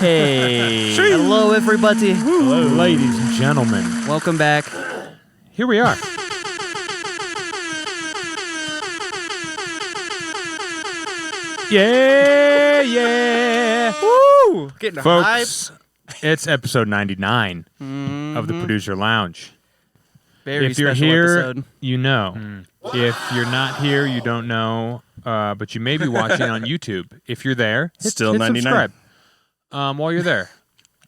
Hey. Hello, everybody. Hello, ladies and gentlemen. Welcome back. Here we are. Yeah. Woo! Getting Folks, it's episode 99 of the Mm-hmm. Producer Lounge. Very If you're special here, episode. you know. If you're not here, you don't know. But you may be watching on YouTube. If you're there, hit 99. subscribe. While you're there.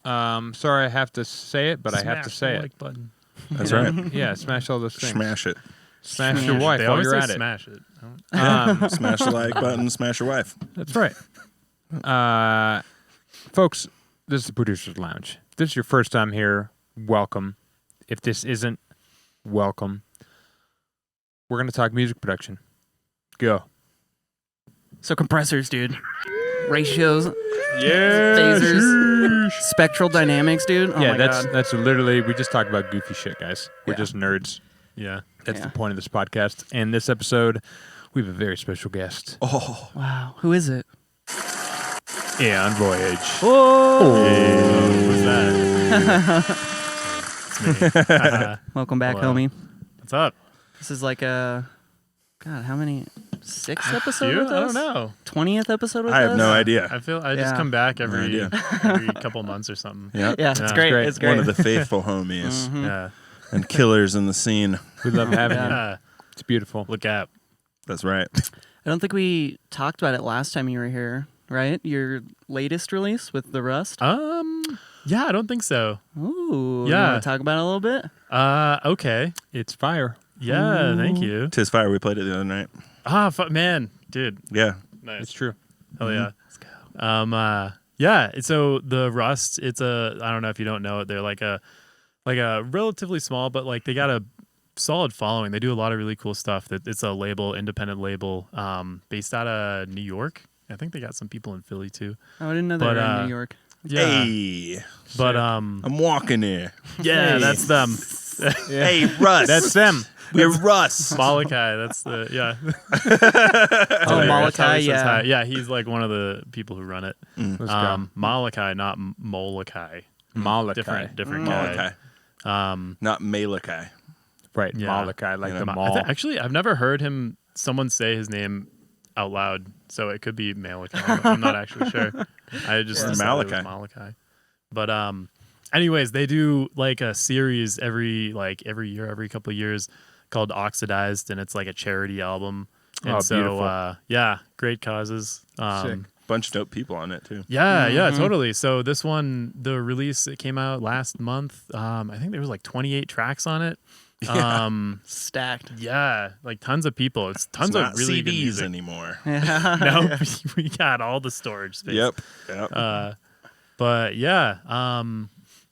Sorry I have to say it, but I have to say it. Like button. That's right. Yeah, smash all those things. Smash it. Smash your wife They while always you're say at it. smash it. Smash the like button. Smash your wife. That's right. Folks, this is the Producer's Lounge. If this is your first time here, welcome. If this isn't, welcome. We're going to talk music production. Go. So compressors, dude. Ratios, Yeah. phasers, spectral dynamics, dude. Oh Yeah, my that's God. that's literally, we just talked about goofy shit, guys. We're Yeah. just nerds. Yeah. That's Yeah. the point of this podcast. And this episode, we have a very special guest. Oh, Wow. Who is it? Aeon Voyage. Who's that? It's me. Welcome back, Hello. homie. What's up? This is like a... God, how many? 6th episode You? with I us? don't know. 20th episode with I us? have no idea. I feel I just Yeah. come back every idea. every couple months or something. Yeah. Yeah, it's Yeah. great. Great. It's great. One of the faithful homies Mhm. Yeah. and killers in the scene. We love having you. Yeah. It's beautiful. Look at. That's right. I don't think we talked about it last time you were here, right? Your latest release with the Rust? Yeah, I don't think so. Ooh. Yeah. You want to talk about it a little bit? Okay. It's fire. Yeah, thank you. Tis Fire. We played it the other night. Man, dude. Yeah. Nice. It's true. Hell yeah. Let's go. Yeah, so the Rust, it's I don't know if you don't know it, they're like a relatively small, but like they got a solid following. They do a lot of really cool stuff. It's a label, independent label, based out of New York. I think they got some people in Philly too. Oh, I didn't know they But, were in New York. Yeah. Hey, But I'm walking here. yeah, Hey. that's them. Hey, Russ. That's them. We're Russ. Molokai, that's the Oh, That's how Molokai, he says yeah. hi. Yeah, he's like one of the people who run it. Let's go. Molokai, not Molokai. Molokai. Different guy. Malachi. Not Malachi. Right, Yeah. Molokai, like You the know, mall. Actually, I've never heard someone say his name out loud, so it could be Malachi. I'm not actually sure. I just Or decided it was Malachi. Malachi. But anyways, they do like a series every year, every couple of years called Oxidized, and it's like a charity album. And Oh, so beautiful. yeah, great causes. Sick. Bunch of dope people on it too. Yeah, Mhm. totally. So this one, the release, it came out last month. I think there was like 28 tracks on it. Stacked. Yeah, like tons of people. It's tons It's of not really good CDs music. anymore. No, we got all the storage space. Yep. But yeah,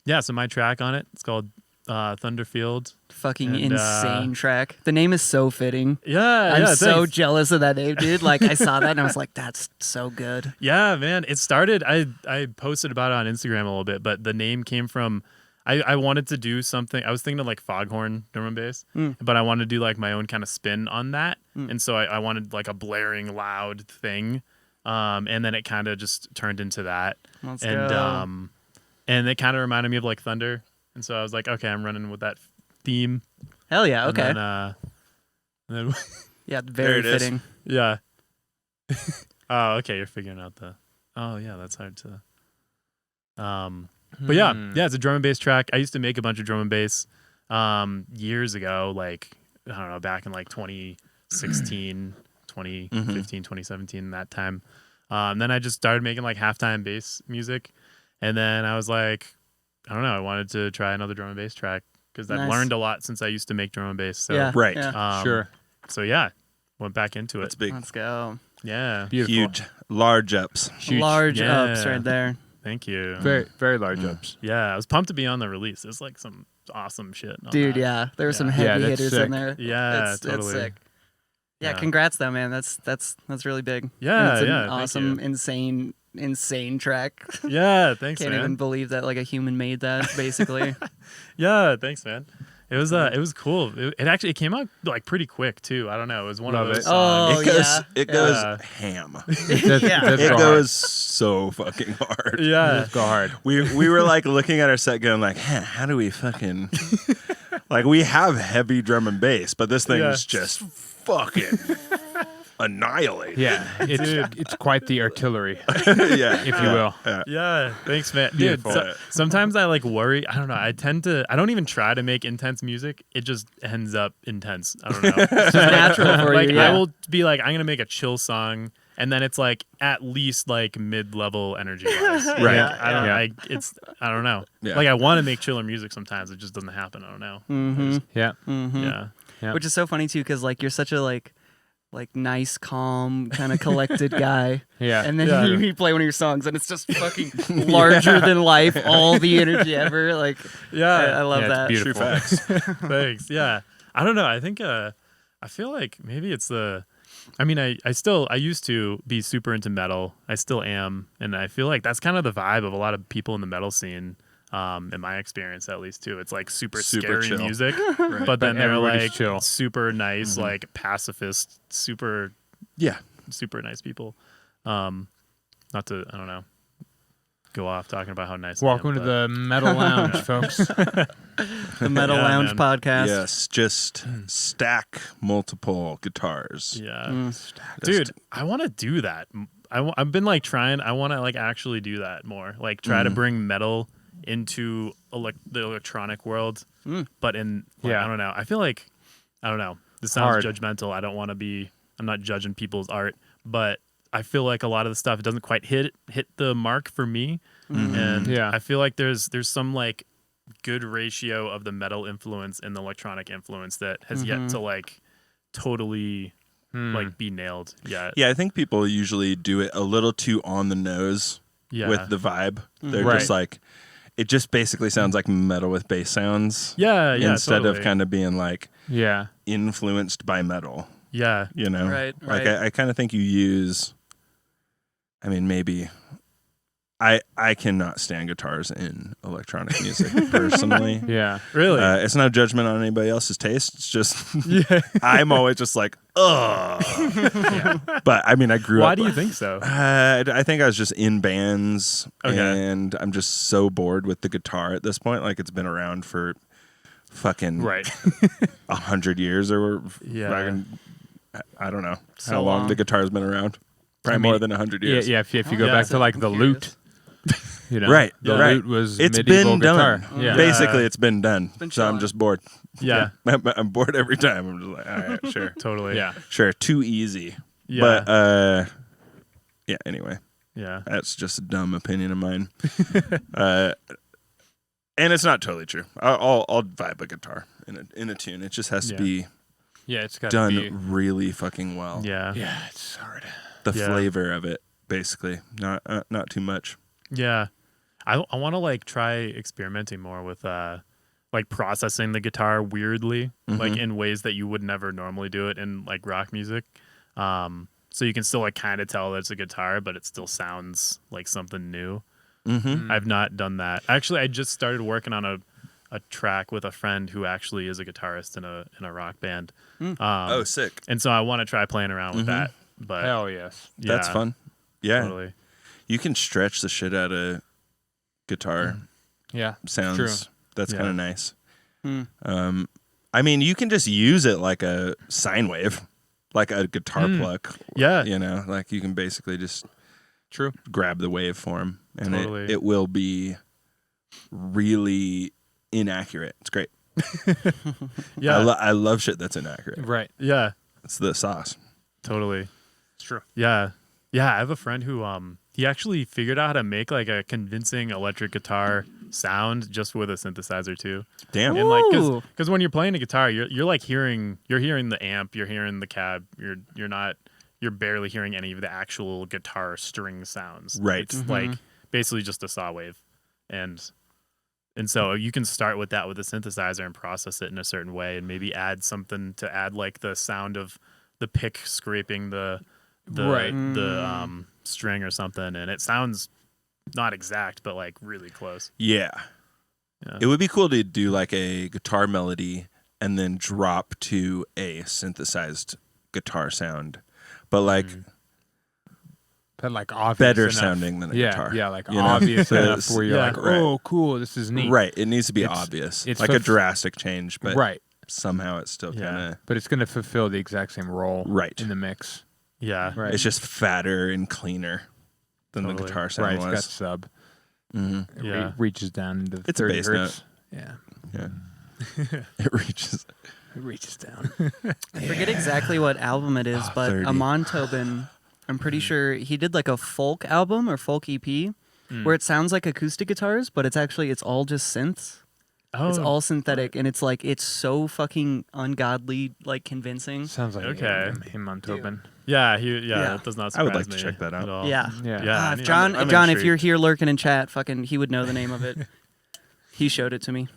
yeah. So my track on it, it's called Thunderfield. Fucking And, insane track. The name is so fitting. Yeah, I'm yeah. so thanks. jealous of that name, dude. Like, I saw that and I was like, that's so good. Yeah, man. It started. I posted about it on Instagram a little bit, but the name came from. I wanted to do something. I was thinking of like foghorn drum and bass, but I wanted to do like my own kind of spin on that, and so I wanted like a blaring loud thing, and then it kind of just turned into that, Let's and go. and it kind of reminded me of like thunder, and so I was like, okay, I'm running with that theme. Hell yeah. And Okay. then, and then Yeah, very There it is. fitting. yeah. Oh, okay. You're figuring out the. Oh, yeah. That's hard to. But yeah, it's a drum and bass track. I used to make a bunch of drum and bass years ago, like I don't know, back in like 2016, 2015, 2017, that time. Then I just started making like halftime bass music, and then I was like, I don't know, I wanted to try another drum and bass track because I've Nice. learned a lot since I used to make drum and bass. So Yeah. Right. Yeah. Sure. So yeah, went back into That's it. big. Let's go. Yeah, Beautiful. Huge. Large ups. Huge. Large Yeah. ups right there. thank you. Very, very large ups. Yeah, I was pumped to be on the release. There's like some awesome shit on Dude, that. yeah. There were some Yeah. heavy Yeah, that's hitters sick. in there. Yeah, it's totally. sick. Yeah, Yeah. congrats though, man. That's really big. Yeah, And it's an yeah, thank awesome, you. insane track. Yeah, thanks, Can't man. even believe that like a human made that, basically. Yeah, thanks, man. It was cool. It actually came out like pretty quick too. I don't know. It was one Love of those it. Oh, songs. It goes Yeah. ham. Yeah. It goes so fucking hard. Yeah. Go hard. We were like looking at our set going like, how do we fucking like we have heavy drum and bass, but this thing is just fucking annihilate. Yeah, it's quite the artillery, Yeah. if you will. Yeah, thanks, man. Dude, Beautiful. sometimes I like worry. I don't know. I don't even try to make intense music. It just ends up intense. I don't know. It's just natural for Like you. Yeah. I will be like, I'm gonna make a chill song, and then it's like at least like mid-level energy wise. Right. Like, I don't. Yeah. I don't know. Yeah. Like I want to make chiller music sometimes. It just doesn't happen. I don't know. Mm-hmm. Yeah, Mm-hmm. Yeah. Yeah. Which is so funny too, because like you're such a like nice, calm, kind of collected guy, yeah. and then Yeah. you play one of your songs, and it's just fucking larger than life, all the energy ever. Like, Yeah. I love Yeah, it's that. beautiful. True facts. Thanks. Yeah. I don't know. I think I feel like maybe it's the I mean I used to be super into metal. I still am, and I feel like that's kind of the vibe of a lot of people in the metal scene. In my experience at least too. It's like super scary chill. music. Right. But then they're everybody's like chill. super nice, like pacifist, super Yeah. nice people. Not to I don't know. Go off talking about how nice. Welcome to the Metal Lounge, folks. The Metal Yeah, Lounge man. podcast. Yes. Just stack multiple guitars. Yeah. Mm. Dude, I want to do that. I've been like trying. I want to like actually do that more. Like try to bring metal into the electronic world, but in Yeah. I don't know. I feel like I don't know. This sounds Hard. judgmental. I don't want to be. I'm not judging people's art, but I feel like a lot of the stuff doesn't quite hit the mark for me, and Yeah. I feel like there's some like good ratio of the metal influence and the electronic influence that has yet to like totally like be nailed yet. Yeah, I think people usually do it a little too on the nose Yeah. with the vibe. They're Right. just like, it just basically sounds like metal with bass sounds. Yeah, Instead totally. of kind of being like Yeah. influenced by metal, Yeah. you know? Right, Like right. I kind of think you use, I mean, maybe I cannot stand guitars in electronic music personally. Yeah. Really? It's no judgment on anybody else's taste. It's just yeah. I'm always just like, ugh. Yeah. But I mean, I grew Why up. do you think so? I think I was just in bands, Okay. and I'm just so bored with the guitar at this point. Like it's been around for fucking Right. 100 years, or Yeah. fucking, I don't know So how long long. the guitar's been around. Probably I mean, more than 100 Yeah, years. yeah. If you go Yeah. back to like the I'm lute, you know, Right, The right. lute was It's medieval been guitar. done. Yeah. Basically, it's been done. been So I'm chilling. just bored. Yeah. I'm bored every time. I'm just like, all right, sure, Totally. Yeah. sure, too easy. Yeah. But yeah. Anyway, Yeah. that's just a dumb opinion of mine. And it's not totally true. I'll vibe a guitar in a tune. It just has to Yeah. be Yeah. It's got done to be. really fucking well. Yeah. Yeah. It's hard. The Yeah. flavor of it, basically, not too much. Yeah. I want to like try experimenting more with like processing the guitar weirdly, like in ways that you would never normally do it in like rock music. So you can still like kind of tell that it's a guitar, but it still sounds like something new. Mm-hmm. I've not done that. Actually, I just started working on a track with a friend who actually is a guitarist in a rock band. Oh, sick! And so I want to try playing around with that. But Hell yes. yeah, That's fun. Yeah, Totally. you can stretch the shit out of guitar Yeah. sounds. True. That's Yeah. kind of nice. Hmm. I mean, you can just use it like a sine wave, like a guitar pluck. Yeah. You know, like you can basically just True. grab the waveform, and Totally. it will be really inaccurate. It's great. Yeah. I love shit that's inaccurate. Right. Yeah. It's the sauce. Totally. It's true. Yeah. Yeah. I have a friend who he actually figured out how to make like a convincing electric guitar sound just with a synthesizer too. Damn. And like Ooh. because when you're playing a guitar, you're like hearing the amp, you're hearing the cab, you're barely hearing any of the actual guitar string sounds. Right. It's like basically just a saw wave. And so you can start with that with a synthesizer and process it in a certain way and maybe add something to add like the sound of the pick scraping the Right. string or something, and it sounds not exact but like really close. Yeah. It would be cool to do like a guitar melody and then drop to a synthesized guitar sound, but like obvious better enough. sounding than a guitar. Yeah, like you know? obvious enough It's- where you're yeah, like, right. oh, cool, this is neat. Right. It needs to be It's- obvious. it's Like a drastic change, but Right. somehow it's still kind of But it's going to fulfill the exact same role Right. in the mix. Yeah. Right. It's just fatter and cleaner than the Totally. guitar Right. sound It's got was. sub. Mhm. It Yeah. reaches down into the It's a 30 bass hertz. Yeah. Yeah. It reaches. It reaches down. I forget exactly what album it is, but 30. Amon Tobin, I'm pretty sure he did like a folk album or folk EP where it sounds like acoustic guitars, but it's all just synths. Oh, It's all synthetic, and it's like it's so fucking ungodly, like convincing. Sounds like Okay. him on Tobin. yeah. Yeah. That does not surprise I would like me to check that out. at all. Yeah. Yeah. Yeah. If John, I'm if intrigued. you're here lurking in chat, fucking, he would know the name of it. He showed it to me.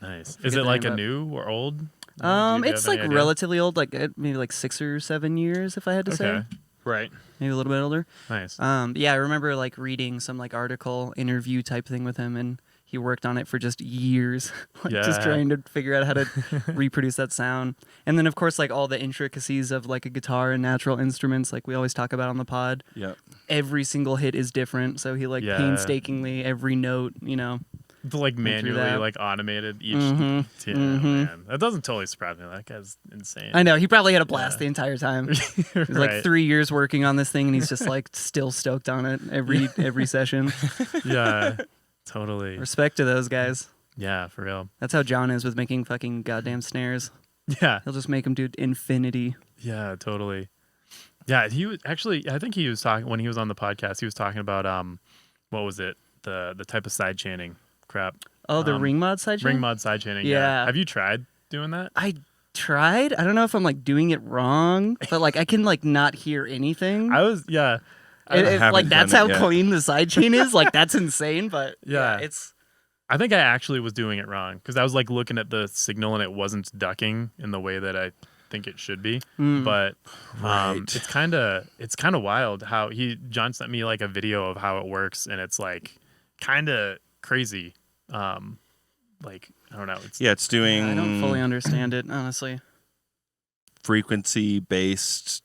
Nice. Forget Is it the like name a of it. new or old? Do you It's have any like idea? relatively old, like maybe like 6 or 7 years, if I had to say, Okay. Right. maybe a little bit older. Nice. Yeah, I remember like reading some like article interview type thing with him, and he worked on it for just years, like just Yeah. trying to figure out how to reproduce that sound. And then of course like all the intricacies of like a guitar and natural instruments, like we always talk about on the pod. Yep. Every single hit is different, so he like Yeah. painstakingly every note, To like through manually that. like automated each. Mhm. Yeah, Mhm. man. That doesn't totally surprise me. That guy's insane. I know he probably had a blast Yeah. the entire time. It was Right. like 3 years working on this thing, and he's just like still stoked on it every session. Yeah. Totally. Respect to those guys. Yeah, for real. That's how John is with making fucking goddamn snares. Yeah. He'll just make them do infinity. Yeah, totally. Yeah, he was actually I think he was talking when he was on the podcast, he was talking about what was it? The type of side chaining crap. Oh, the ring mod side chain? Ring mod side chaining. Yeah. Have you tried doing that? I tried. I don't know if I'm like doing it wrong, but like I can like not hear anything. I was yeah. haven't Like that's done how it yet. clean the side chain is. Like that's insane, but Yeah. it's I think I actually was doing it wrong because I was like looking at the signal and it wasn't ducking in the way that I think it should be. But Right. it's kind of wild how John sent me like a video of how it works and it's like kind of crazy. Like I don't know. It's Yeah, it's doing I don't fully understand it, honestly. frequency based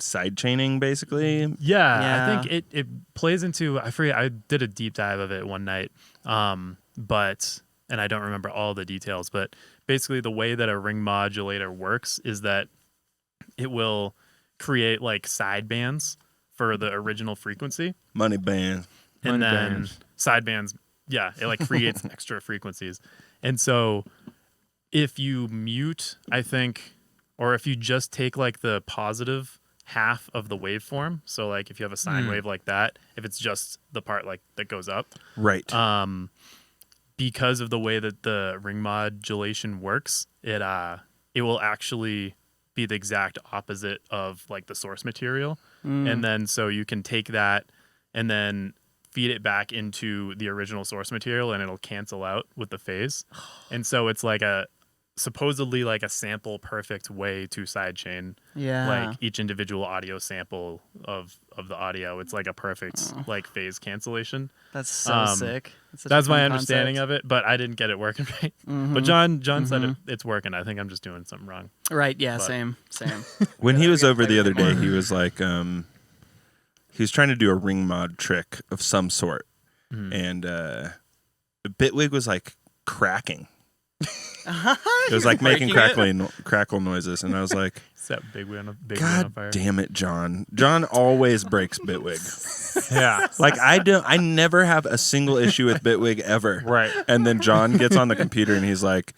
side chaining, basically. Yeah, Yeah. I think it plays into I forget I did a deep dive of it one night. But and I don't remember all the details, but basically the way that a ring modulator works is that it will create like side bands for the original frequency Money band. and Money then bands. side bands, yeah, it like creates extra frequencies. And so if you mute, I think, or if you just take like the positive half of the waveform, so like if you have a sine wave like that, if it's just the part like that goes up, Right. because of the way that the ring modulation works, it will actually be the exact opposite of like the source material. And then so you can take that and then feed it back into the original source material and it'll cancel out with the phase. And so it's like supposedly like a sample perfect way to sidechain Yeah. like each individual audio sample of the audio. It's like a perfect like phase cancellation. That's so sick. That's my understanding of it, but I didn't get it working right. But John said it's working. I think I'm just doing something wrong. Right, yeah, but- same. When he was gotta over play the with other it day, he was like, he was trying to do a ring mod trick of some sort, and Bitwig was like cracking. It was like making crackle noises, and I was like, Set big wheel on fire. God damn it, John! John always breaks Bitwig. Yeah. Like I never have a single issue with Bitwig ever. Right. And then John gets on the computer and he's like,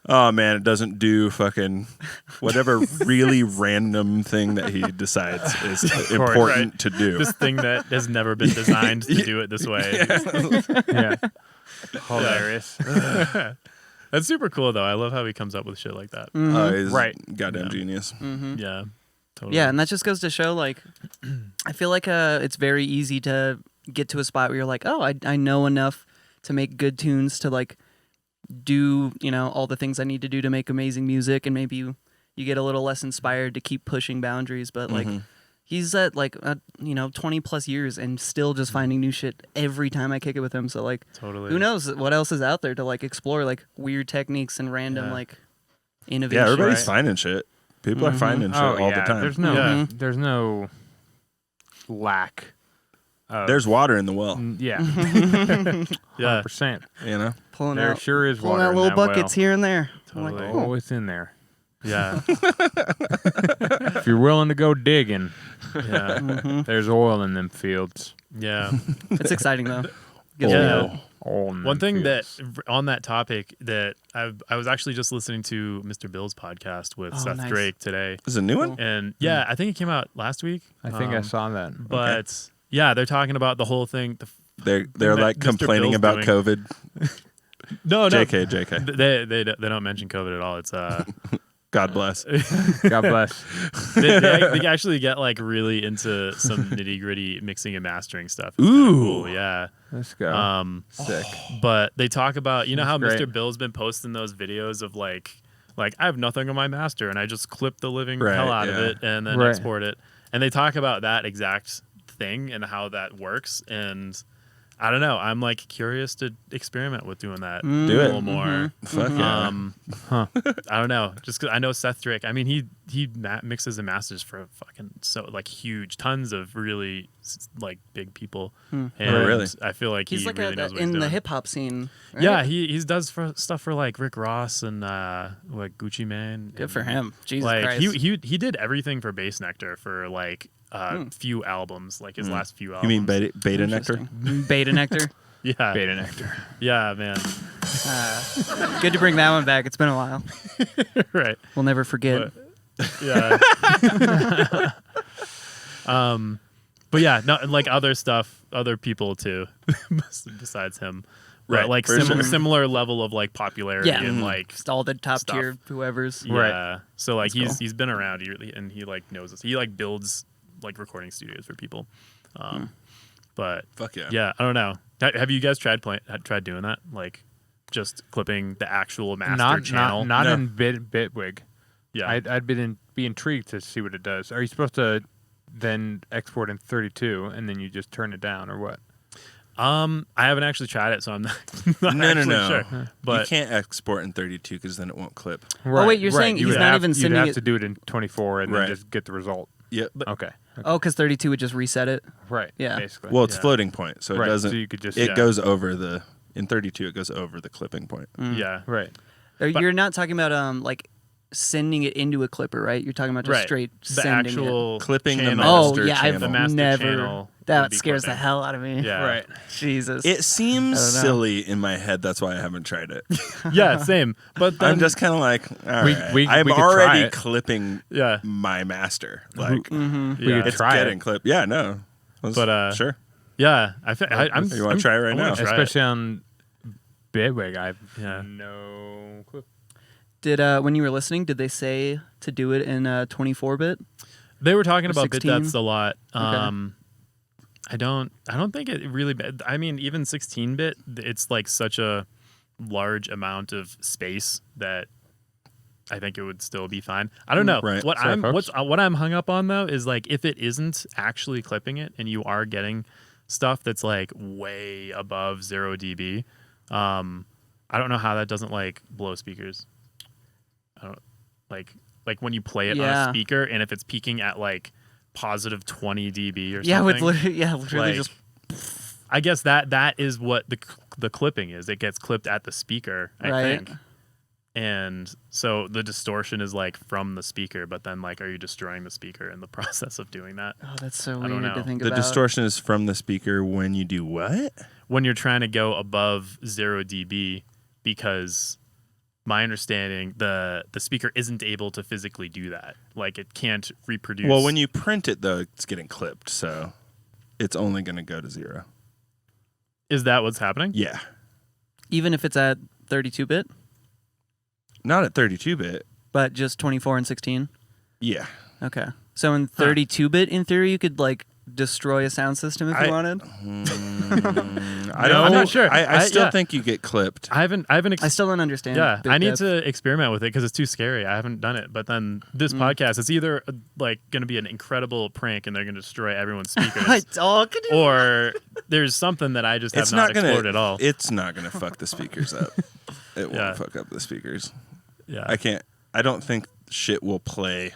oh man, it doesn't do fucking whatever really random thing that he decides is important Right. to do. This thing that has never been designed to do it this way. Yeah. Hilarious. That's super cool though. I love how he comes up with shit like that. He's Right. goddamn Yeah. genius. Yeah. Totally. Yeah, and that just goes to show, like, I feel like it's very easy to get to a spot where you're like, oh, I know enough to make good tunes to, like, do, all the things I need to do to make amazing music, and maybe you get a little less inspired to keep pushing boundaries, but, like, he's at like 20 plus years and still just finding new shit every time I kick it with him. So like, Totally. who knows what else is out there to like explore like weird techniques and random like innovation. Yeah, everybody's Right. finding shit. People are finding shit all the time. There's no lack. There's water in the well. Yeah, Yeah. 100%. You know, pulling There out sure is pulling water out in little that buckets well. here and there. I'm Totally. like, oh. Oh, it's in there. Yeah. If you're willing to go digging, Yeah. there's oil in them fields. Yeah. It's exciting though. Gives me Yeah. hope. Oil in One them thing fields. that on that topic that I was actually just listening to Mr. Bill's podcast with Oh, Seth nice. Drake today. is it a new one? And yeah, I think it came out last week. I think I saw that. But yeah, they're talking about the whole thing. They're that like Mr. complaining Bill's about doing. COVID. No, JK. They don't mention COVID at all. It's God bless. God bless. they actually get like really into some nitty gritty mixing and mastering stuff. It's Ooh. kinda cool, yeah. Let's go. Sick. But they talk about how That's Mr. great. Bill's been posting those videos of like I have nothing on my master and I just clip the living Right, hell out of yeah. it and then Right. export it. And they talk about that exact thing and how that works. And I don't know. I'm like curious to experiment with doing that Do a it. little more. Fuck yeah. I don't know. Just 'cause I know Seth Drake. I mean, he mixes and masters for fucking so like huge, tons of really like big people. And Oh, really? I feel like He's he like really knows what he's in doing. the hip hop scene. Right? Yeah, he does stuff for like Rick Ross and like Gucci Mane. Good and, for him. Jesus Like Christ. he did everything for Bass Nectar for like few albums, like his last few You albums. mean beta nectar? Interesting. Beta nectar. Yeah, Beta nectar. yeah, man. Good to bring that one back. It's been a while. Right. We'll never forget. But, yeah. But yeah, no, like other stuff, other people too, besides him. But Right, like for sure. similar level of like popularity Yeah. and like Just all the top Stuff. tier whoever's. yeah. Right. So like That's he's been around and he like knows this. He like builds like recording studios for people. But Fuck yeah. yeah, I don't know. Have you guys tried doing that? Like just clipping the actual master channel? Not No. in Bitwig. Yeah. I'd be intrigued to see what it does. Are you supposed to then export in 32 and then you just turn it down or what? I haven't actually tried it, so I'm not No. actually sure. You But can't export in 32 because then it won't clip. Right, wait, you're saying You he's would not have- even you'd sending have it- to do it in 24 and Right. then just get the result. Yep. Okay. Oh, because 32 would just reset it. Right. Yeah. Basically. Well, it's Yeah. floating point, so it right. doesn't. So you could just. It goes over the. In 32, it goes over the clipping point. yeah. Right. You're not talking about like sending it into a clipper, right? You're talking about just Right. straight The sending actual Clipping the channel. Oh master yeah, channel. The I've master never. channel would That be scares the clipping. hell out of me. Yeah. Right. Jesus. It seems I don't know. silly in my head. That's why I haven't tried it. Yeah, same. But then, I'm just kind of like, all We- right. we I'm could try already it. clipping yeah, my master. Like, Mm-hmm. We yeah. could it's try getting it. clipped. Yeah, no. But, sure. yeah. I'm. You wanna try it right I wanna now? try it. Especially on Bitwig, I've Yeah. no clue. Did when you were listening, did they say to do it in 24-bit? They were talking Or about 16? bit depths a lot. Okay. I don't think it really. I mean, even 16-bit, it's like such a large amount of space that I think it would still be fine. I don't know. Right. What Sorry, folks. what I'm hung up on though is like if it isn't actually clipping it and you are getting stuff that's like way above 0 dB, I don't know how that doesn't like blow speakers. I don't like when you play it on Yeah. a speaker and if it's peaking at like positive 20 dB or Yeah, something. with literally like, just I guess that is what the clipping is. It gets clipped at the speaker, I Right. think. And so the distortion is like from the speaker, but then like are you destroying the speaker in the process of doing that? oh, that's so I don't weird to know. think The about. distortion is from the speaker when you do what? When you're trying to go above 0 dB, because my understanding the speaker isn't able to physically do that. Like it can't reproduce. Well, when you print it, though, it's getting clipped, so it's only going to go to 0. Is that what's happening? Yeah. Even if it's at 32-bit, Not at 32-bit. but just 24 and 16. Yeah. Okay. So in 32-bit, in theory, you could like destroy a sound system if you wanted? I'm not sure. I still think you get clipped. I haven't. I still don't understand. Yeah, bit I need depth. to experiment with it because it's too scary. I haven't done it. But then this podcast, it's either like going to be an incredible prank and they're going to destroy everyone's speakers, or there's something that I just have not explored at all. It's not gonna fuck the speakers up. It won't fuck up the speakers. Yeah, I don't think shit will play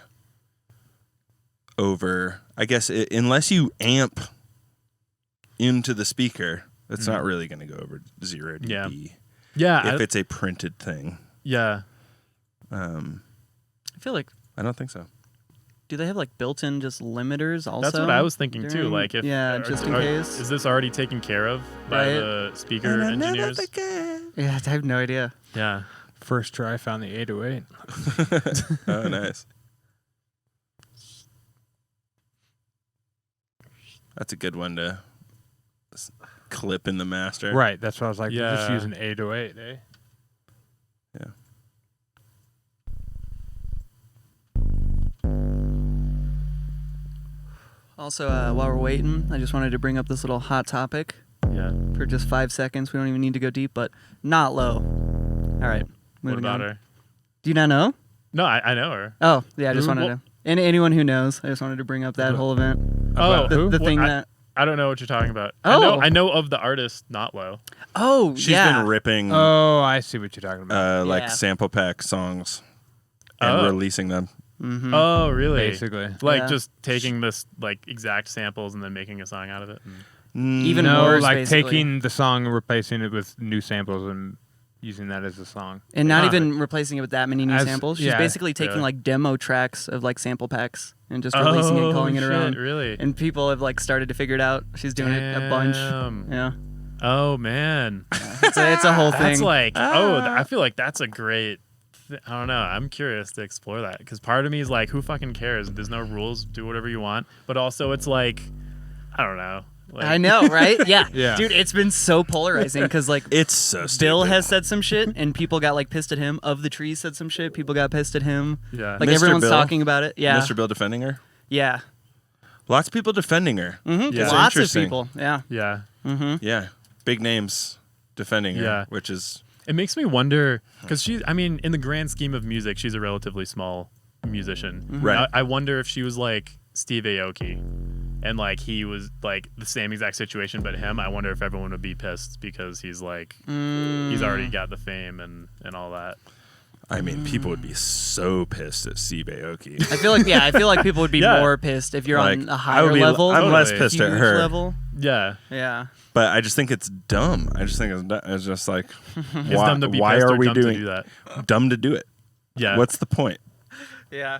over. I guess unless you amp into the speaker, it's not really going to go over 0 dB. Yeah. If it's a printed thing. Yeah. I feel like. I don't think so. Do they have like built-in just limiters also? That's what I was thinking too. during- Like, if just in case. is this already taken care of by the speaker engineers? Yeah, I have no idea. Yeah. First try, I found the 808. Oh, nice. That's a good one to clip in the master. Right, that's what I was like. Yeah. Just use an 808, eh? Yeah. Also, while we're waiting, I just wanted to bring up this little hot topic Yeah. for just 5 seconds. We don't even need to go deep, but not low. All right, What moving about on. her? Do you not know? No, I know her. Oh, yeah, I just Who? wanted to. And anyone who knows, I just wanted to bring up that whole event. Oh, The who? thing What? that. I don't know what you're talking about. Oh. I know of the artist, not low. Oh, She's yeah. been ripping Oh, I see what you're talking about. like Yeah. sample pack songs and Oh. releasing them. Mm-hmm. Oh, really? Basically. Like Yeah. just taking this like exact samples and then making a song out of it. Even no, worse, like basically. taking the song and replacing it with new samples and using that as a song. And not Huh. even replacing it with that many new As- samples. She's yeah. basically taking Yeah. like demo tracks of like sample packs and just releasing it, calling it her own. Really? And people have like started to figure it out. She's doing it a bunch. Damn. Yeah, Oh man. it's a whole thing. That's like I feel like that's a great. I don't know. I'm curious to explore that because part of me is like, who fucking cares? There's no rules. Do whatever you want. But also, it's like, I don't know. Like, I know, right? Yeah. Yeah. Dude, it's been so polarizing because like It's so stupid. Bill has said some shit and people got like pissed at him. Of the Trees said some shit. People got pissed at him. Yeah. Like Mr. everyone's Bill? talking about it. Yeah. Mr. Bill defending her. Yeah. Lots of people defending her. Mm-hmm. Yeah. Lots of Interesting. people. Yeah. Yeah. Mm-hmm. Yeah, big names defending her. Yeah. Which is It makes me wonder because I mean, in the grand scheme of music, she's a relatively small musician. Right. I wonder if she was like Steve Aoki and like he was like the same exact situation, but him. I wonder if everyone would be pissed because he's like, he's already got the fame and all that. I mean, people would be so pissed at Steve Aoki. I feel like people would be Yeah. more pissed if you're Like, on a I higher would be- level. I'm less Totally. pissed at huge her. level. Yeah. Yeah. But I just think it's dumb. I just think it's just like, It's why, dumb to be why pissed are or we dumb doing to do that. dumb to do it? Yeah. What's the point? Yeah.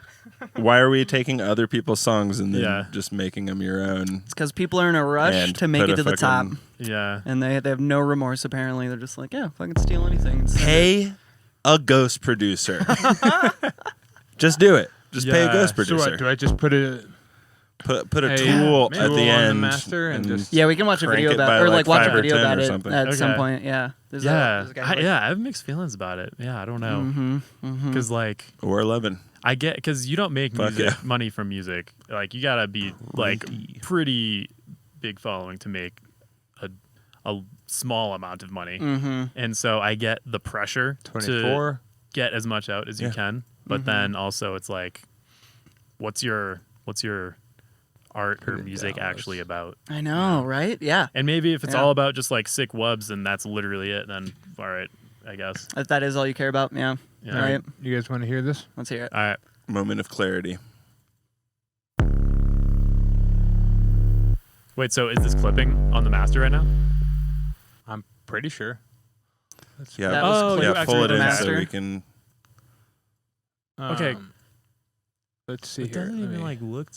Why are we taking other people's songs and then Yeah. just making them your own? It's because people are in a rush And to make put it a to the top, fucking- Yeah. and they have no remorse. Apparently, they're just like, yeah, fucking steal anything. and send it. Pay a ghost producer. Just do it. Just pay a Yeah. ghost So producer. what, do I just put a Put a Hey, tool yeah, at tool the on the end master and just- Yeah, we can watch a Crank video it about, by or like like watch 5 a or video 10 about or it something. at some Okay. point. Yeah. There's Yeah. there's a guy Yeah. I have mixed feelings about it. Yeah. I don't know. Mm-hmm. Mm-hmm. Because like or 11. I get because you don't make Fuck music yeah. money from music. Like you gotta be like pretty big following to make a small amount of money. Mm-hmm. And so I get the pressure to 24? get as much out as you Yeah. can. But then also it's like, what's your art or $100. music actually about? I know, right? Yeah. And maybe if it's Yeah. all about just like sick wubs and that's literally it, then all right, I guess. If that is all you care about, yeah. Yeah. All right. You guys want to hear this? Let's hear it. All right. Moment of clarity. Wait, so is this clipping on the master right now? I'm pretty sure. Yeah. That was Oh, clip you yeah. actually Pull it the in so master. we can. Okay. Let's see It here. doesn't Let even me- like look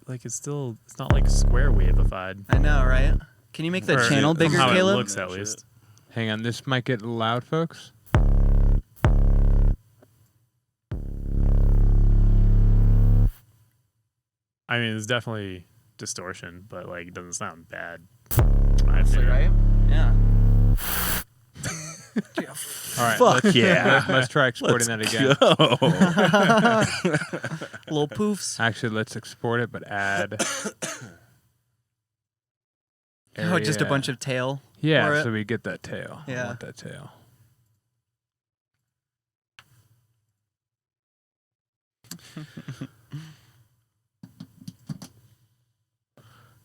like it's not like square waveified. I know, right? Can you make the Or channel bigger, from how Caleb? it looks at least. Hang on, this might get loud, folks. I mean, it's definitely distortion, but like it doesn't sound bad. in my Honestly, opinion. right? Yeah. All right. Fuck let's, yeah. let's try exporting that again. Go. Little poofs. Actually, let's export it, but add Oh, just a area. bunch of tail. Yeah, for it. so we get that tail. I Yeah. want that tail.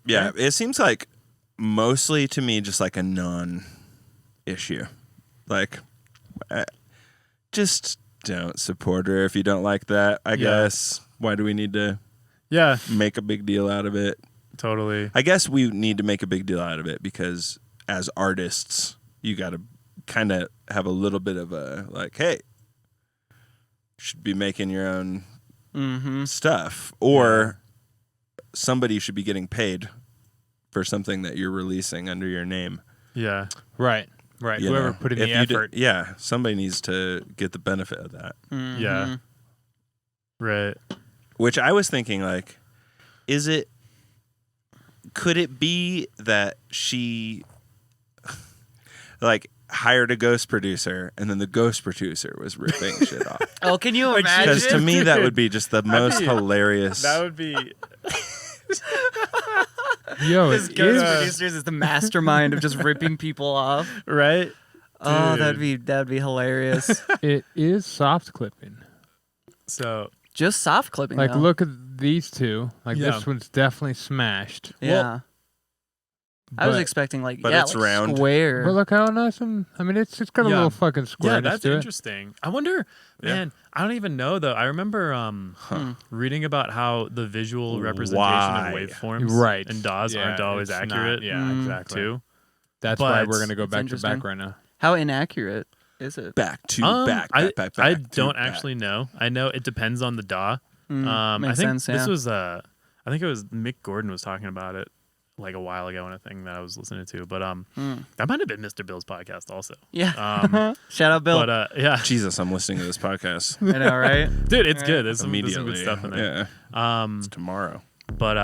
Yeah, it seems like mostly to me just like a non-issue. Like, just don't support her if you don't like that, I guess. Why do we need to Yeah, make a big deal out of it? totally. I guess we need to make a big deal out of it because as artists, you got to kind of have a little bit of a like, hey, you should be making your own stuff, or somebody should be getting paid for something that you're releasing under your name. Yeah. Right. You Whoever know? put in If the you effort. yeah, somebody needs to get the benefit of that. Yeah. Right. Which I was thinking, like, could it be that she, like, hired a ghost producer and then the ghost producer was ripping shit off? Oh, can you Like, imagine? Because to me, that would be just the most be- hilarious. That would be. Yo, His it ghost is. producers is the mastermind of just ripping people off. Right. Oh, Dude. that'd be hilarious. It is soft clipping. So Just soft clipping. Like, though. look at these two. Like, Yeah. this one's definitely smashed. Yeah. I was But- expecting like but yeah, it's like round. square. But look how nice and I mean, it's got a Yeah. little fucking squareness yeah, that's to it. interesting. I wonder, man. I don't even know though. I remember reading about how the visual representation Why? of waveforms, Right. and DAWs Yeah, aren't always it's not- accurate. yeah, exactly. Too. That's why But- we're gonna go It's back to interesting. back right now. How inaccurate is it? back to back, I back, I to don't back. actually know. I know it depends on the DAW. I makes think sense, this yeah. was I think it was Mick Gordon was talking about it like a while ago in a thing that I was listening to. But that might have been Mr. Bill's podcast also. Yeah. Shout out Bill. But yeah, Jesus, I'm listening to this podcast I know, right? dude, it's good. There's some good immediately. stuff in there. Yeah, it's tomorrow. But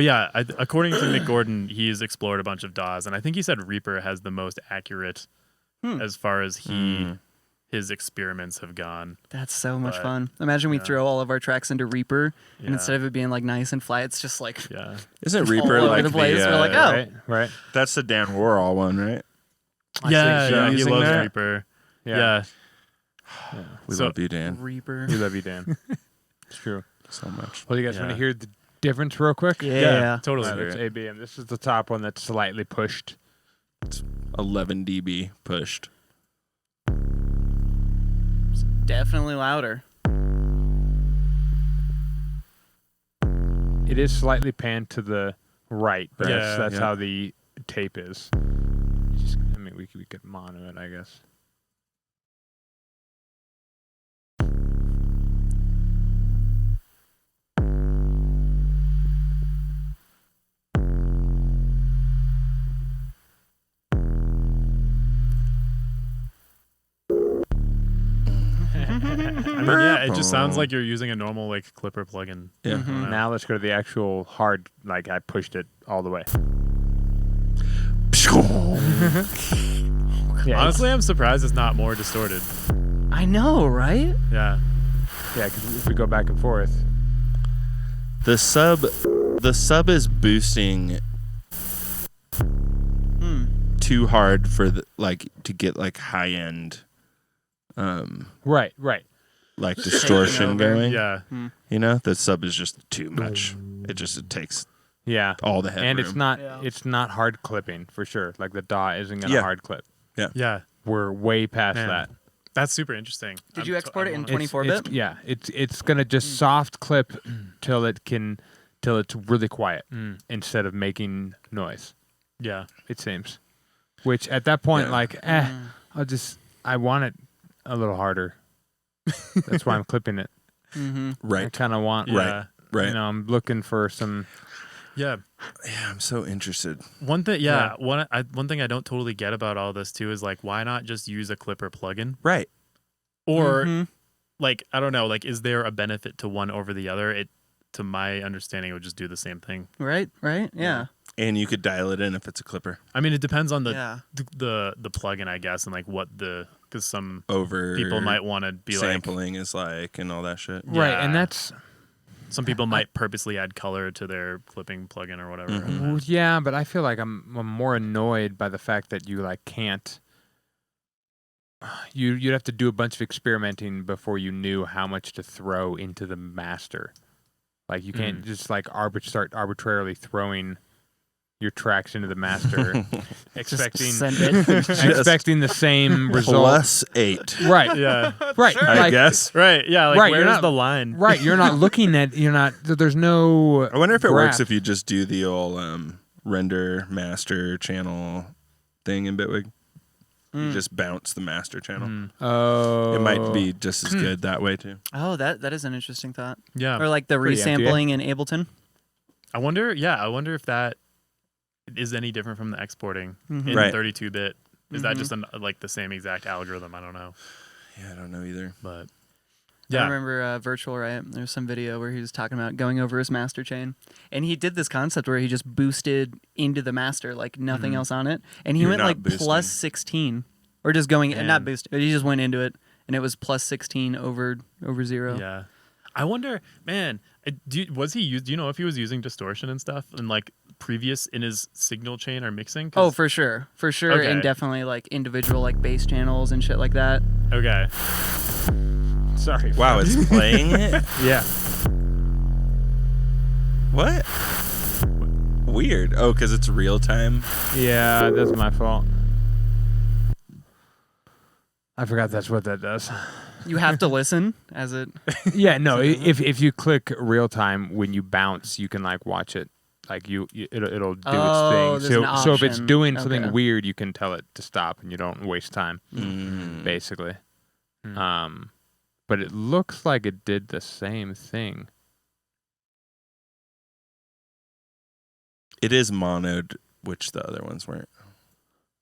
yeah, according to Mick Gordon, he's explored a bunch of DAWs, and I think he said Reaper has the most accurate as far as his experiments have gone. That's so much But, fun. Imagine we yeah. throw all of our tracks into Reaper, and Yeah. instead of it being like nice and flat, it's just like Yeah, Isn't all Reaper over like the place. We're like, oh. Right. That's the Dan Warhol one, right? yeah, so. he Using loves that? Reaper. Yeah. Yeah. We So- love you, Dan, Reaper. We love you, Dan. It's true. so much. Well, you guys want Yeah. to hear the difference real quick? Yeah. totally. All right, that's ABM. This is the top one that's slightly pushed. 11 dB pushed. Definitely louder. It is slightly panned to the right, but Yeah, that's yeah. how the tape is. I mean, we could mono it, I guess. I mean, yeah, it just sounds like you're using a normal like Clipper plugin. Yeah. Mhm. Now let's go to the actual hard. Like I pushed it all the way. Yeah, Honestly, I'm surprised it's not more distorted. I know, right? Yeah, yeah. Because if we go back and forth, The sub is boosting too hard for to get like high end right. like distortion over. going. yeah, You know, the sub is just too much. It takes Yeah, all the headroom. and it's not Yeah. it's not hard clipping for sure. Like the DAW isn't gonna Yeah. hard clip. yeah. We're way past Man. that. That's super interesting. Did you export it in It's- 24-bit? Yeah, it's gonna just soft clip till it's really quiet instead of making noise. Yeah, It seems, which at that point, Yeah. like, I want it a little harder. That's why I'm clipping it. I right. kind of want, yeah, Right. You know, I'm looking for some. yeah. Yeah, I'm so interested. One thing, yeah, one thing I don't totally get about all this too is like, why not just use a Clipper plugin? Right. Or like, I don't know, like, is there a benefit to one over the other? It, to my understanding, it would just do the same thing. Right? Yeah. And you could dial it in if it's a clipper. I mean, it depends on the Yeah. the plugin, I guess, and like what because some Over people might want to be like, sampling is like and all that shit. Right, Yeah. and that's Some people might purposely add color to their clipping plugin or whatever. Well, yeah, but I feel like I'm more annoyed by the fact that you like can't. You'd have to do a bunch of experimenting before you knew how much to throw into the master. Like you can't just like start arbitrarily throwing your tracks into the master, expecting send it. expecting the same result. +8. Right. Yeah. Right. I like, guess. Right. Yeah. Like, Right, you're where's not- the line? Right. You're not looking at. You're not. There's no. I wonder if it works graph. if you just do the old render master channel thing in Bitwig. You just bounce the master channel. Oh. It might be just as good that way too. Oh, that is an interesting thought. Yeah. Or like the Pretty resampling in Ableton. I wonder if that is any different from the exporting in Right. 32-bit. Is that just like the same exact algorithm? I don't know. Yeah, I don't know either. But I yeah. remember Virtual Riot. There was some video where he was talking about going over his master chain, and he did this concept where he just boosted into the master, like nothing else on it, and he You're went not like boosting. plus 16, or just going Man. not boosted. He just went into it, and it was plus 16 over 0. Yeah. I wonder, man, do you know if he was using distortion and stuff and like previous in his signal chain or mixing? Oh, for sure, Okay. and definitely like individual like bass channels and shit like that. Okay. Sorry. Wow, it's playing it? Yeah. What? Weird. Oh, because it's real time. Yeah. That's my fault. I forgot that's what that does. You have to listen as it. Yeah, no. If you click real time when you bounce, you can like watch it. Like it'll do Oh, its there's thing. an So if it's option. doing something Okay. weird, you can tell it to stop, and you don't waste time. Basically. But it looks like it did the same thing. It is monoed, which the other ones weren't.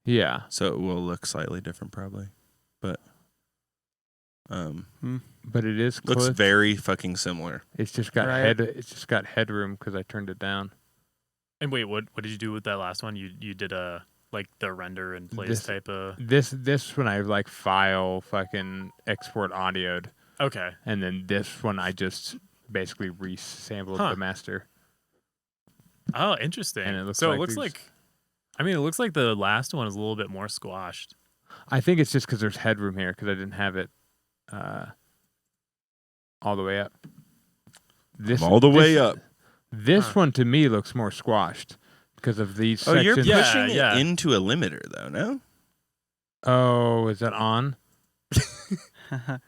Yeah. So it will look slightly different probably. But But it is looks clipped. very fucking similar. It's just got Right. It's just got headroom because I turned it down. And wait, what did you do with that last one? You did a like the render and plays This- type of. This one I like file fucking export audioed, Okay. and then this one I just basically resampled Huh. the master. Oh, interesting. And it looks so like it looks these- like. I mean, it looks like the last one is a little bit more squashed. I think it's just because there's headroom here because I didn't have it all the way up. This All the way up. This one to me looks more squashed because of these Oh, you're sections. Yeah, pushing it yeah. into a limiter though, no? Oh, is that on?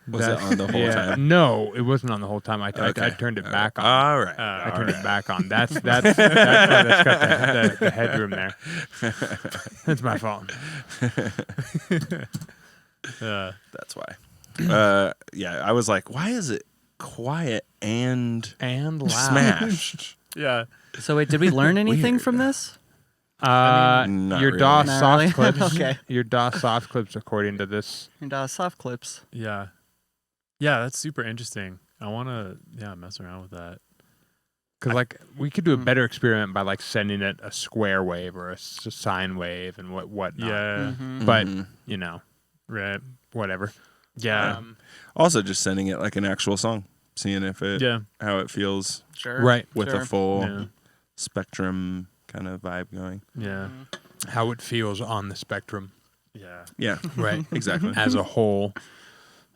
Was it on the whole yeah. time? No, it wasn't on the whole time. I turned it back on. All right. I all turned right. it back on. That's why that's got the headroom there. That's my fault. That's why. Yeah, I was like, why is it quiet and And loud. smashed? Yeah. So wait, did we learn anything Weird. from this? not Your really. DOS Not soft really? clips. Okay. Your DOS soft clips, according to this. And soft clips. Yeah. Yeah, that's super interesting. I want to mess around with that. Because like we could do a better experiment by like sending it a square wave or a sine wave and whatnot. Yeah. But Mhm. you know, Right. whatever. Yeah. Also, just sending it like an actual song, seeing if it Yeah. how it feels Sure. Right. with Sure. a full Yeah. spectrum kind of vibe going. Yeah. How it feels on the spectrum. Yeah. Yeah, Right. exactly. As a whole,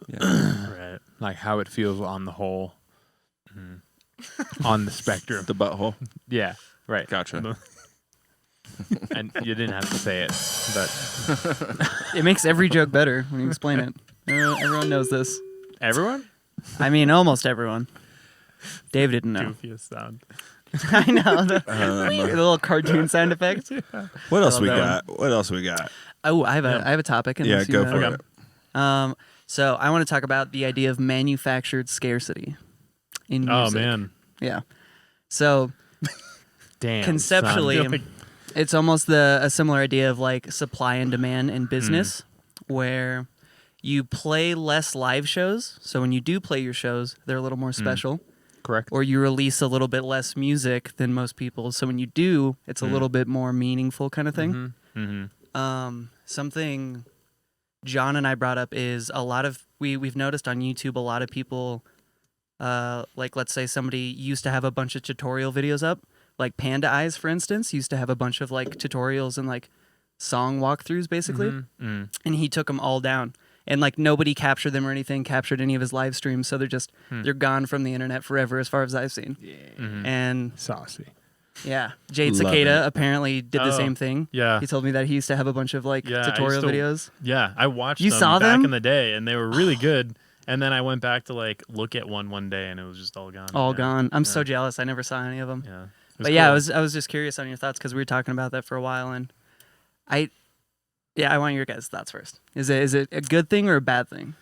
Yeah. Right. like how it feels on the whole, on the spectrum. The butthole. Yeah. Right. Gotcha. And you didn't have to say it, but It makes every joke better when you explain it. Everyone knows this. everyone. I mean, almost everyone. Dave didn't know. Goofiest sound. I know. The little cartoon sound effect. What else Oh, we that got? What else we got? Oh, I have a topic. Yeah, unless you go have- for it. So I want to talk about the idea of manufactured scarcity in music. Oh man. Yeah. So Damn. conceptually, son. it's almost a similar idea of like supply and demand in business, where you play less live shows. So when you do play your shows, they're a little more special. Correct. Or you release a little bit less music than most people. So when you do, it's a little bit more meaningful kind of thing. Something John and I brought up is a lot of we've noticed on YouTube a lot of people like let's say somebody used to have a bunch of tutorial videos up, like Panda Eyes, for instance, used to have a bunch of like tutorials and like song walkthroughs basically, and he took them all down. And like nobody captured them or anything, captured any of his live streams, so they're gone from the internet forever, as far as I've seen. And Saucy. yeah, Jade Love Cicada it. apparently did the same thing. Yeah. He told me that he used to have a bunch of like Yeah, I tutorial used to- videos. Yeah, I watched You them saw back them? in the day, and they were really good. And then I went back to like look at one day, and it was just all gone. All Yeah. gone. I'm so Yeah. jealous. I never saw any of them. Yeah. It was But yeah, cool. I was just curious on your thoughts because we were talking about that for a while, and I want your guys' thoughts first. Is it a good thing or a bad thing?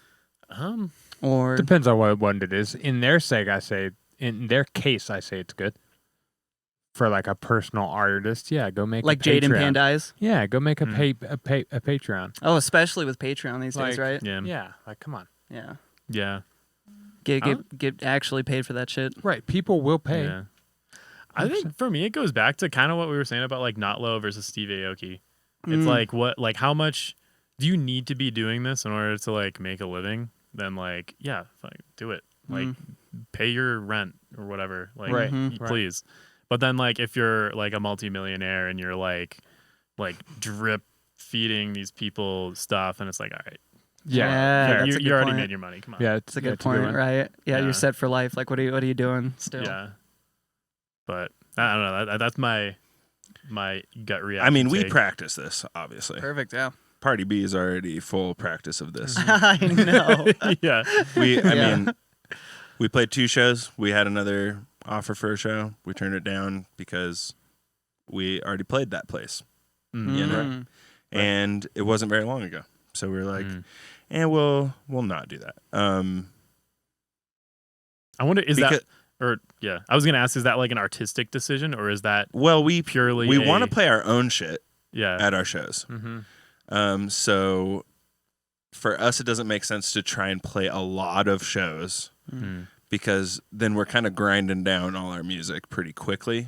Or Depends on what one it is. In their sake, in their case, I say it's good. For like a personal artist, yeah, go make like a Jade and Patreon. Panda Eyes? Yeah, go make a Patreon. Oh, especially with Patreon these days, Like, right? Yeah. Yeah, like come on. Yeah. Yeah. Get actually paid for that shit. Right, people will pay. Yeah. I think for me, it goes back to kind of what we were saying about like Not Low versus Steve Aoki. It's like how much do you need to be doing this in order to like make a living? Then like, yeah, like, do it. Like pay your rent or whatever. Like, Right. please. But then like if you're like a multimillionaire and you're like drip feeding these people stuff, and it's like, all right, Yeah, you, that's a good you already point. made your money. Come on. Yeah, It's a good it's point, one. right? Yeah, Yeah. you're set for life. Like, what are you doing still? Yeah. But I don't know. That's my gut reaction. I mean, we take. practice this, obviously. Perfect. Yeah. Party B is already full practice of this. I know. Yeah. Yeah. Mean, we played 2 shows. We had another offer for a show. We turned it down because we already played that place. You know? And it wasn't very long ago. So we were like, we'll not do that. I wonder, is because, I was gonna ask, is that like an artistic decision, or is that well, we purely want to play our own shit yeah at our shows. So for us, it doesn't make sense to try and play a lot of shows because then we're kind of grinding down all our music pretty quickly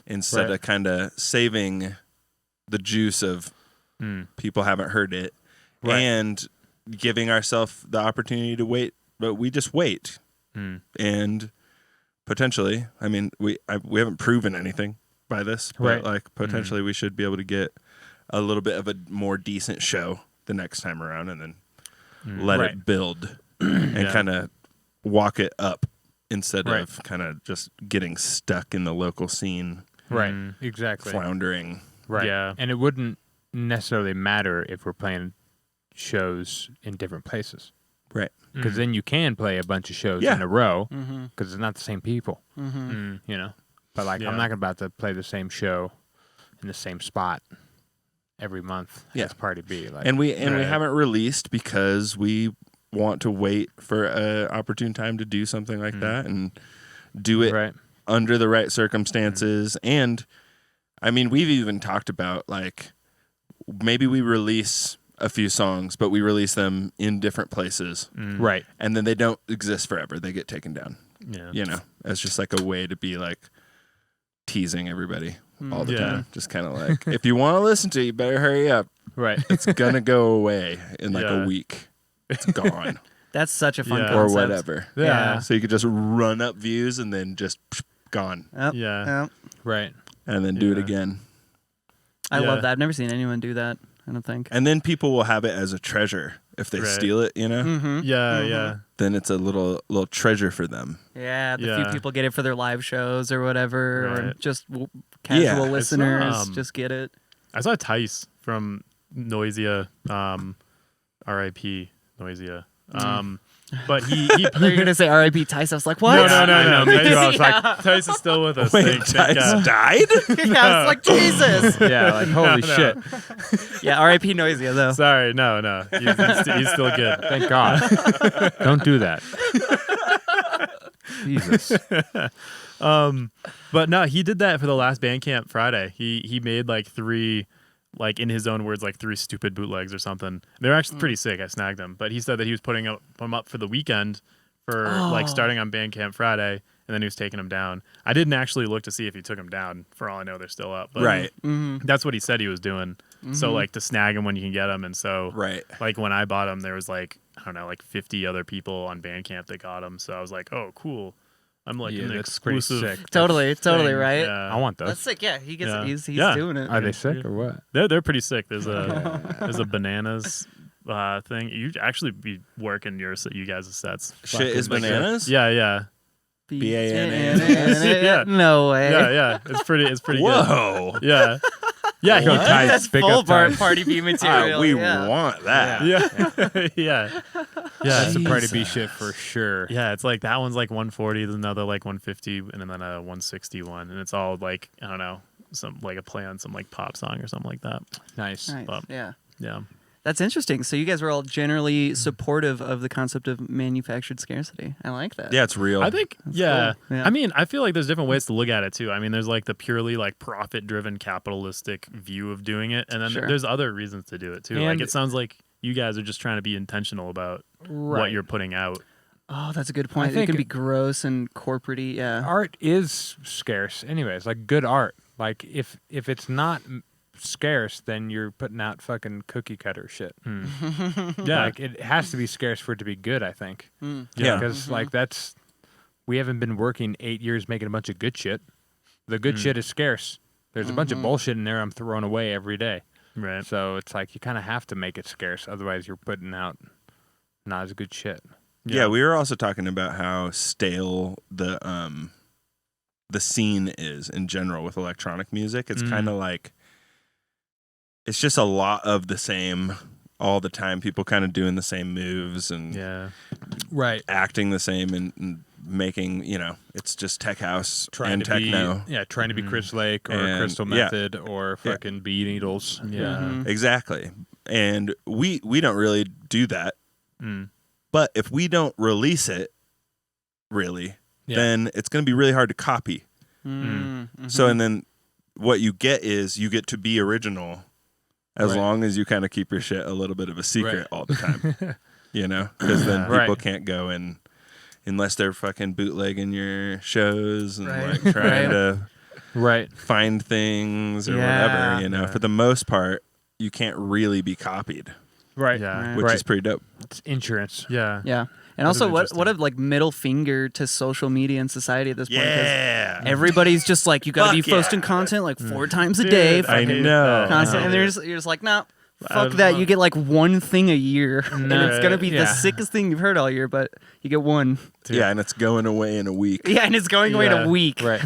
instead of kind of saving the juice of people haven't heard it and giving ourselves the opportunity to wait. But we just wait and potentially, I mean, we haven't proven anything by this, but like potentially we should be able to get a little bit of a more decent show the next time around, and then let it build and kind of walk it up instead of kind of just getting stuck in the local scene, Right, exactly. floundering. Right. Yeah. And it wouldn't necessarily matter if we're playing shows in different places. Right. Because then you can play a bunch of shows in a row Mm-hmm. because it's not the same people, you know? But like, Yeah. I'm not about to play the same show in the same spot every month as Party B. Like, And we haven't released because we want to wait for an opportune time to do something like that and do it under the right circumstances. And I mean, we've even talked about like maybe we release a few songs, but we release them in different places. Right. And then they don't exist forever. They get taken down. Yeah. You know, as just like a way to be like teasing everybody all the time. Just kind of like, if you want to listen to it, you better hurry up. Right. It's going to go away in like a week. It's gone. That's such a fun Yeah. concept. Or whatever. Yeah. So you could just run up views and then just gone. Yep. Yeah. Yep. Right. And then do it Yeah. again. I Yeah. love that. I've never seen anyone do that, I don't think. And then people will have it as a treasure. If they steal it, you know, Mm-hmm. Yeah. Yeah. then it's a little treasure for them. Yeah, the Yeah. few people get it for their live shows or whatever, or Right. just casual Yeah. listeners just get it. I saw Tice from Noisia, R.I.P. Noisia. But he You're gonna say R.I.P. Tice? I was like, what? no. I know, me too. I was like, Tice is still with us. Wait, Thank God. Tice died? Yeah, it's like Jesus. yeah, like, holy No. shit. Yeah, R.I.P. Noisia though. Sorry, no. He's still good. Thank God. Don't do that. Jesus. But no, he did that for the last Bandcamp Friday. He made like 3, like in his own words, like 3 stupid bootlegs or something. They're actually pretty sick. I snagged them. But he said that he was putting them up for the weekend for like starting on Bandcamp Friday, and then he was taking them down. I didn't actually look to see if he took them down. For all I know, they're still up. But Right. that's what he said he was doing. So like to snag them when you can get them. And so Right. like when I bought them, there was like I don't know, like 50 other people on Bandcamp that got them. So I was like, oh, cool. I'm like in the that's pretty exclusive. sick. Totally, thing. right? Yeah. I want those. That's sick. Yeah, he gets. Yeah. He's Yeah. doing it. Are they sick or what? They're pretty sick. There's a bananas thing. You actually be working you guys' sets. Shit is bananas. Yeah. BANANAS? Yeah. No way. Yeah. It's pretty good. Whoa. Yeah. Yeah. Go tight, That's big full up tight. party B material. we yeah. want that. Yeah. Yeah. That's the Party B Jesus. shit for sure. Yeah, it's like that one's like 140, there's another like 150, and then a 161, and it's all like, I don't know, some like a play on some like pop song or something like that. Nice. Nice. Yeah. Yeah. That's interesting. So you guys were all generally supportive of the concept of manufactured scarcity. I like that. Yeah, it's real. I think, That's yeah. cool. Yeah. I mean, I feel like there's different ways to look at it too. I mean, there's like the purely like profit-driven capitalistic view of doing it, and then Sure. there's other reasons to do it too. Like And- it sounds like you guys are just trying to be intentional about what Right. you're putting out. Oh, that's a good point. It think can be gross and corporate-y. Yeah. Art is scarce, anyways. Like good art. Like if it's not scarce, then you're putting out fucking cookie cutter shit. Yeah. Like it has to be scarce for it to be good. I think. Yeah. Because like we haven't been working 8 years making a bunch of good shit. The good shit is scarce. There's a bunch of bullshit in there I'm throwing away every day. Right. So it's like you kind of have to make it scarce, otherwise you're putting out not as good shit. Yeah, we were also talking about how stale the scene is in general with electronic music. It's kind of like it's just a lot of the same all the time. People kind of doing the same moves and Yeah. Right. acting the same and making, it's just tech house Trying and to be, techno. trying to be Chris Lake or And- Crystal yeah. Method or fucking Bee Needles. Yeah. Exactly. And we don't really do that. Mm. But if we don't release it, really, Yeah. then it's going to be really hard to copy. Mm-hmm. So, and then what you get is you get to be original as Right. long as you kind of keep your shit a little bit of a secret Right. all the time, because then people Right. can't go in unless they're fucking bootlegging your shows and Right. like trying Right. to Right. find things or Yeah. whatever, Yeah. For the most part, you can't really be copied, Right. Yeah. which Right. is pretty dope. It's insurance. Yeah. Yeah. And That's also, what interesting. a like middle finger to social media and society at this point. 'cause Yeah. everybody's just like, you got to be Fuck yeah. posting content like 4 times a day, Dude, I fucking know. content, and Yeah. you're just like, nah, I fuck don't that. know. You get like one thing a year, and it's gonna be the Yeah. sickest thing you've heard all year, but you get one. Yeah, and it's going away in a week. Yeah, and it's going away in Yeah. a week. Right.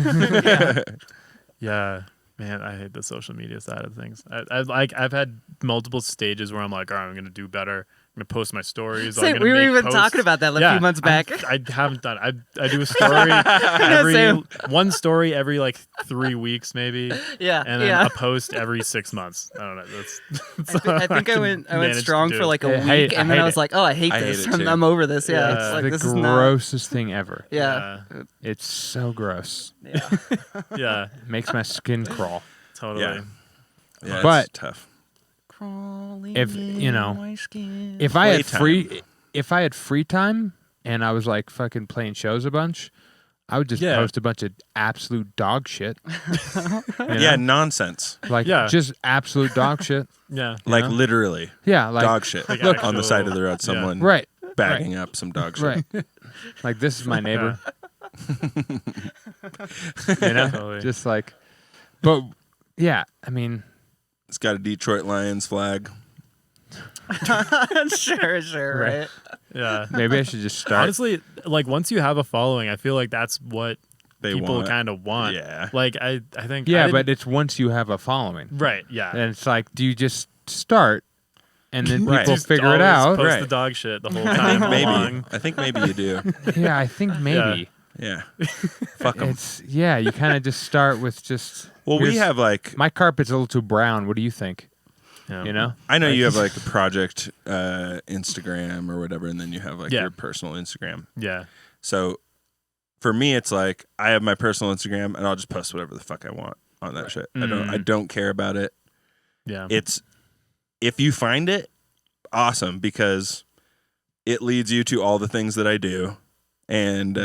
Yeah, man, I hate the social media side of things. I've had multiple stages where I'm like, all right, I'm gonna do better. I'm gonna post my stories. I'm Same, gonna we were make even posts. talking about that a Yeah, few months back. I haven't done. I do a story every Same. one story every like 3 weeks maybe, Yeah, and then yeah. a post every 6 months. I don't know. That's I think I went managed to strong do. for like a I week, hate- and I then I hate was it. like, oh, I hate I this. hate it too. I'm over this. Yeah, Yeah. it's like the this is not. grossest thing ever. Yeah, It's so gross. yeah, Makes my skin crawl. totally. Yeah. Yeah, But- it's tough. Crawling If, in know, my skin. If I had Playtime. if I had free time and I was like fucking playing shows a bunch, I would just Yeah. post a bunch of absolute dog shit. Yeah, nonsense. Like Yeah. just absolute dog shit. Yeah, Like know? literally Yeah, like dog shit Like on the actual- side of the road. Someone right, bagging up some dog shit. right. Like this is my neighbor. Yeah. You know, Totally. just like, but yeah, I mean, It's got a Detroit Lions flag. sure, Right. right? Yeah. maybe I should just start. Honestly, like once you have a following, I feel like that's what They people want. kind of want. Yeah. Like I think. Yeah, I but didn't- it's once you have a following, right. Yeah. and it's like, do you just start, and then Right. people Just figure it always out? Post Right. the dog shit the whole I time think maybe. along. I think maybe you do. Yeah, I think maybe. Yeah. Fuck them. It's you kind of just start with just. Well, we here's- have like my carpet's a little too brown. What do you think? Yeah. You know, I know you have like a project Instagram or whatever, and then you have like Yeah. your personal Instagram. Yeah. So for me, it's like I have my personal Instagram, and I'll just post whatever the fuck I want on that shit. I Mm. don't care about it. Yeah. It's if you find it, awesome, because it leads you to all the things that I do, and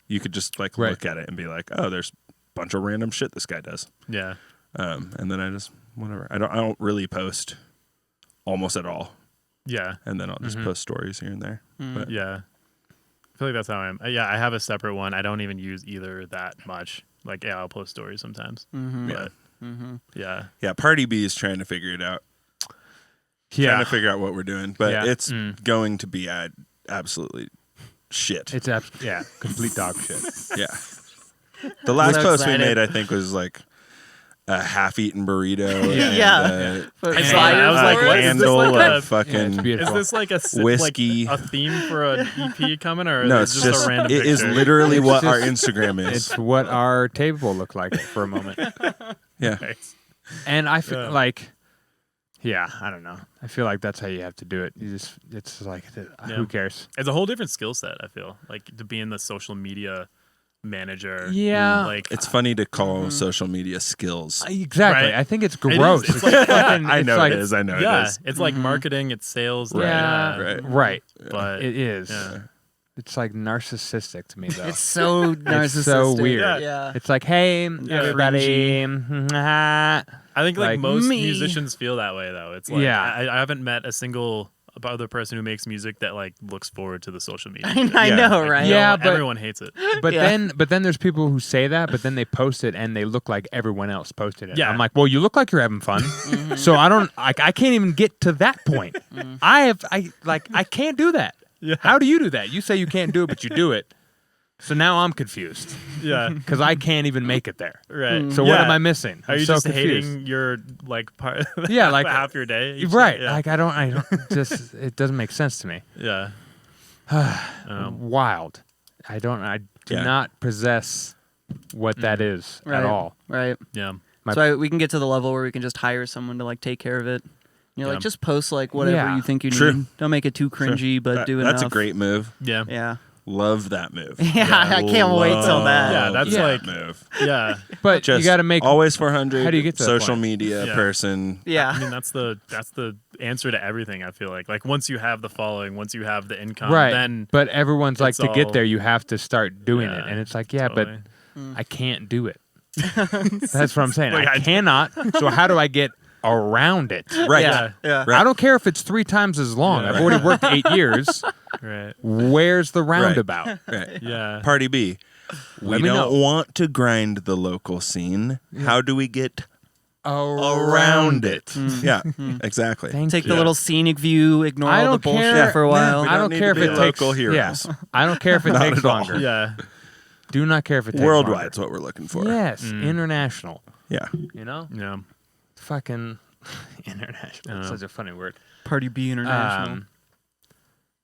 you could just like Right. look at it and be like, oh, there's a bunch of random shit this guy does, Yeah. and then I just whatever. I don't really post almost at all. Yeah. and then I'll just post stories here and there. But Yeah. I feel like that's how I am. Yeah, I have a separate one. I don't even use either that much. Like, yeah, I'll post stories sometimes. But, yeah. Party B is trying to figure it out. Trying to figure out what we're doing, but it's going to be absolutely shit. It's complete dog shit. Yeah. The last So post we excited. made, I think, was like a half-eaten burrito. Yeah. And, I was like, what? Is this handle like of a- fucking it's beautiful. Is this like a whiskey. like a theme for an EP coming, or no, is it's it just a random it is picture? literally what our just- Instagram is. It's what our table looked like for a moment. Yeah. Nice. And I feel Yeah. like, I don't know. I feel like that's how you have to do it. It's like, who cares? It's a whole different skill set. I feel like to be in the social media manager. Yeah. like It's funny to call social media skills. Exactly. Right. I think it's is. gross. It's It's fucking- I it's know like, it is. I know yeah, it is. it's like marketing, it's sales. Yeah, Right. right. But It is. Yeah. It's like narcissistic to me, though. It's so narcissistic. It's so weird. Yeah. It's like, hey, everybody. I think like Like most me. musicians feel that way though. It's like Yeah. I haven't met a single other person who makes music that like looks forward to the social media. I Yeah. know, Like, right? Yeah, but- everyone hates it. But Yeah. then there's people who say that, but then they post it and they look like everyone else posted it. Yeah. I'm like, well, you look like you're having fun. So I can't even get to that point. I can't do that. Yeah. How do you do that? You say you can't do it, but you do it. So now I'm confused Yeah, because I can't even make it there. right. So what am I missing? Are I'm you so just confused. hating your like part? Yeah, like half your day. each right. day? Yeah. Like I don't just it doesn't make sense to me. yeah. Wild. I do Yeah. not possess what that is Right. at all. Right. Yeah. So we can get to the level where we can just hire someone to like take care of it. You're Yeah. like, just post like whatever Yeah. you think you True. need. Don't make it too cringy, but do enough. That's a great move. Yeah. Yeah. Love that move. Yeah, I can't wait till that. Yeah, that's Love like- that move. Yeah. But Just you got to make always 400. How do you get to that social point? media Yeah. person? Yeah. I mean, that's the answer to everything. I feel like once you have the following, once you have the income, right. then But everyone's like it's to get all- there, you have to start doing it, Yeah, and it's like, yeah, totally. but I can't do it. That's what I'm saying. Like, I cannot. So how do I get around it? Right. Yeah. Yeah. Right. I don't care if it's 3 times as long. Yeah. I've already worked 8 years. right. Where's the roundabout? Right. Yeah. Party B. We Let me don't know. want to grind the local scene. How do we get Around it. Yeah, exactly. Thank Take you. the little scenic view, ignore I all the don't bullshit care. for a while. We I don't don't need care to if be it takes local heroes. Yeah. I don't care if it Not takes at all. longer. Yeah. Do not care if it takes Worldwide's longer. what we're looking for. Yes, international. Yeah. You know, Yeah. fucking international. That's such a funny word. Party B International.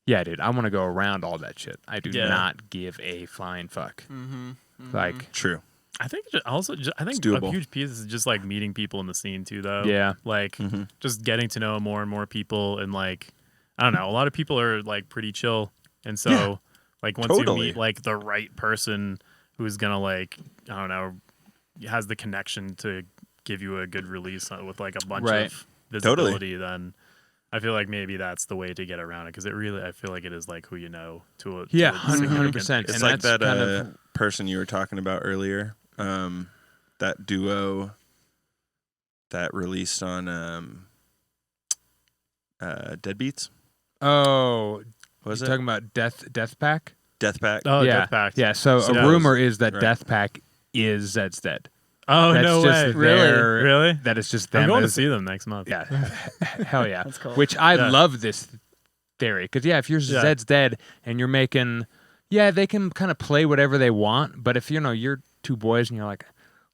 Yeah, dude, I want to go around all that shit. I do Yeah. not give a flying fuck. Like, True. I think I think It's doable. a huge piece is just like meeting people in the scene too, though. Yeah. Like just getting to know more and more people, and like I don't know, a lot of people are like pretty chill, and so like once Totally. you meet like the right person who's gonna like I don't know has the connection to give you a good release with like a bunch Right. of visibility, then I feel like maybe that's the way to get around it because it really I feel like it is like who you know to a Yeah, to a significant 100%. It's And like that's that kind of- person you were talking about earlier. That duo that released on Deadbeats. oh, What was you it? talking about Death Pack? Death Pack. Oh, yeah, Death Pact. yeah. So So a that rumor was- is that right. Death Pack is Zed's Dead. Oh That's no just way! their- Really? That is just them. I'm going to as- see them next month. Yeah, hell yeah. That's cool. Which I Yeah. love this theory because if you're Yeah. Zed's Dead and you're making, they can kind of play whatever they want. But if you're 2 boys and you're like,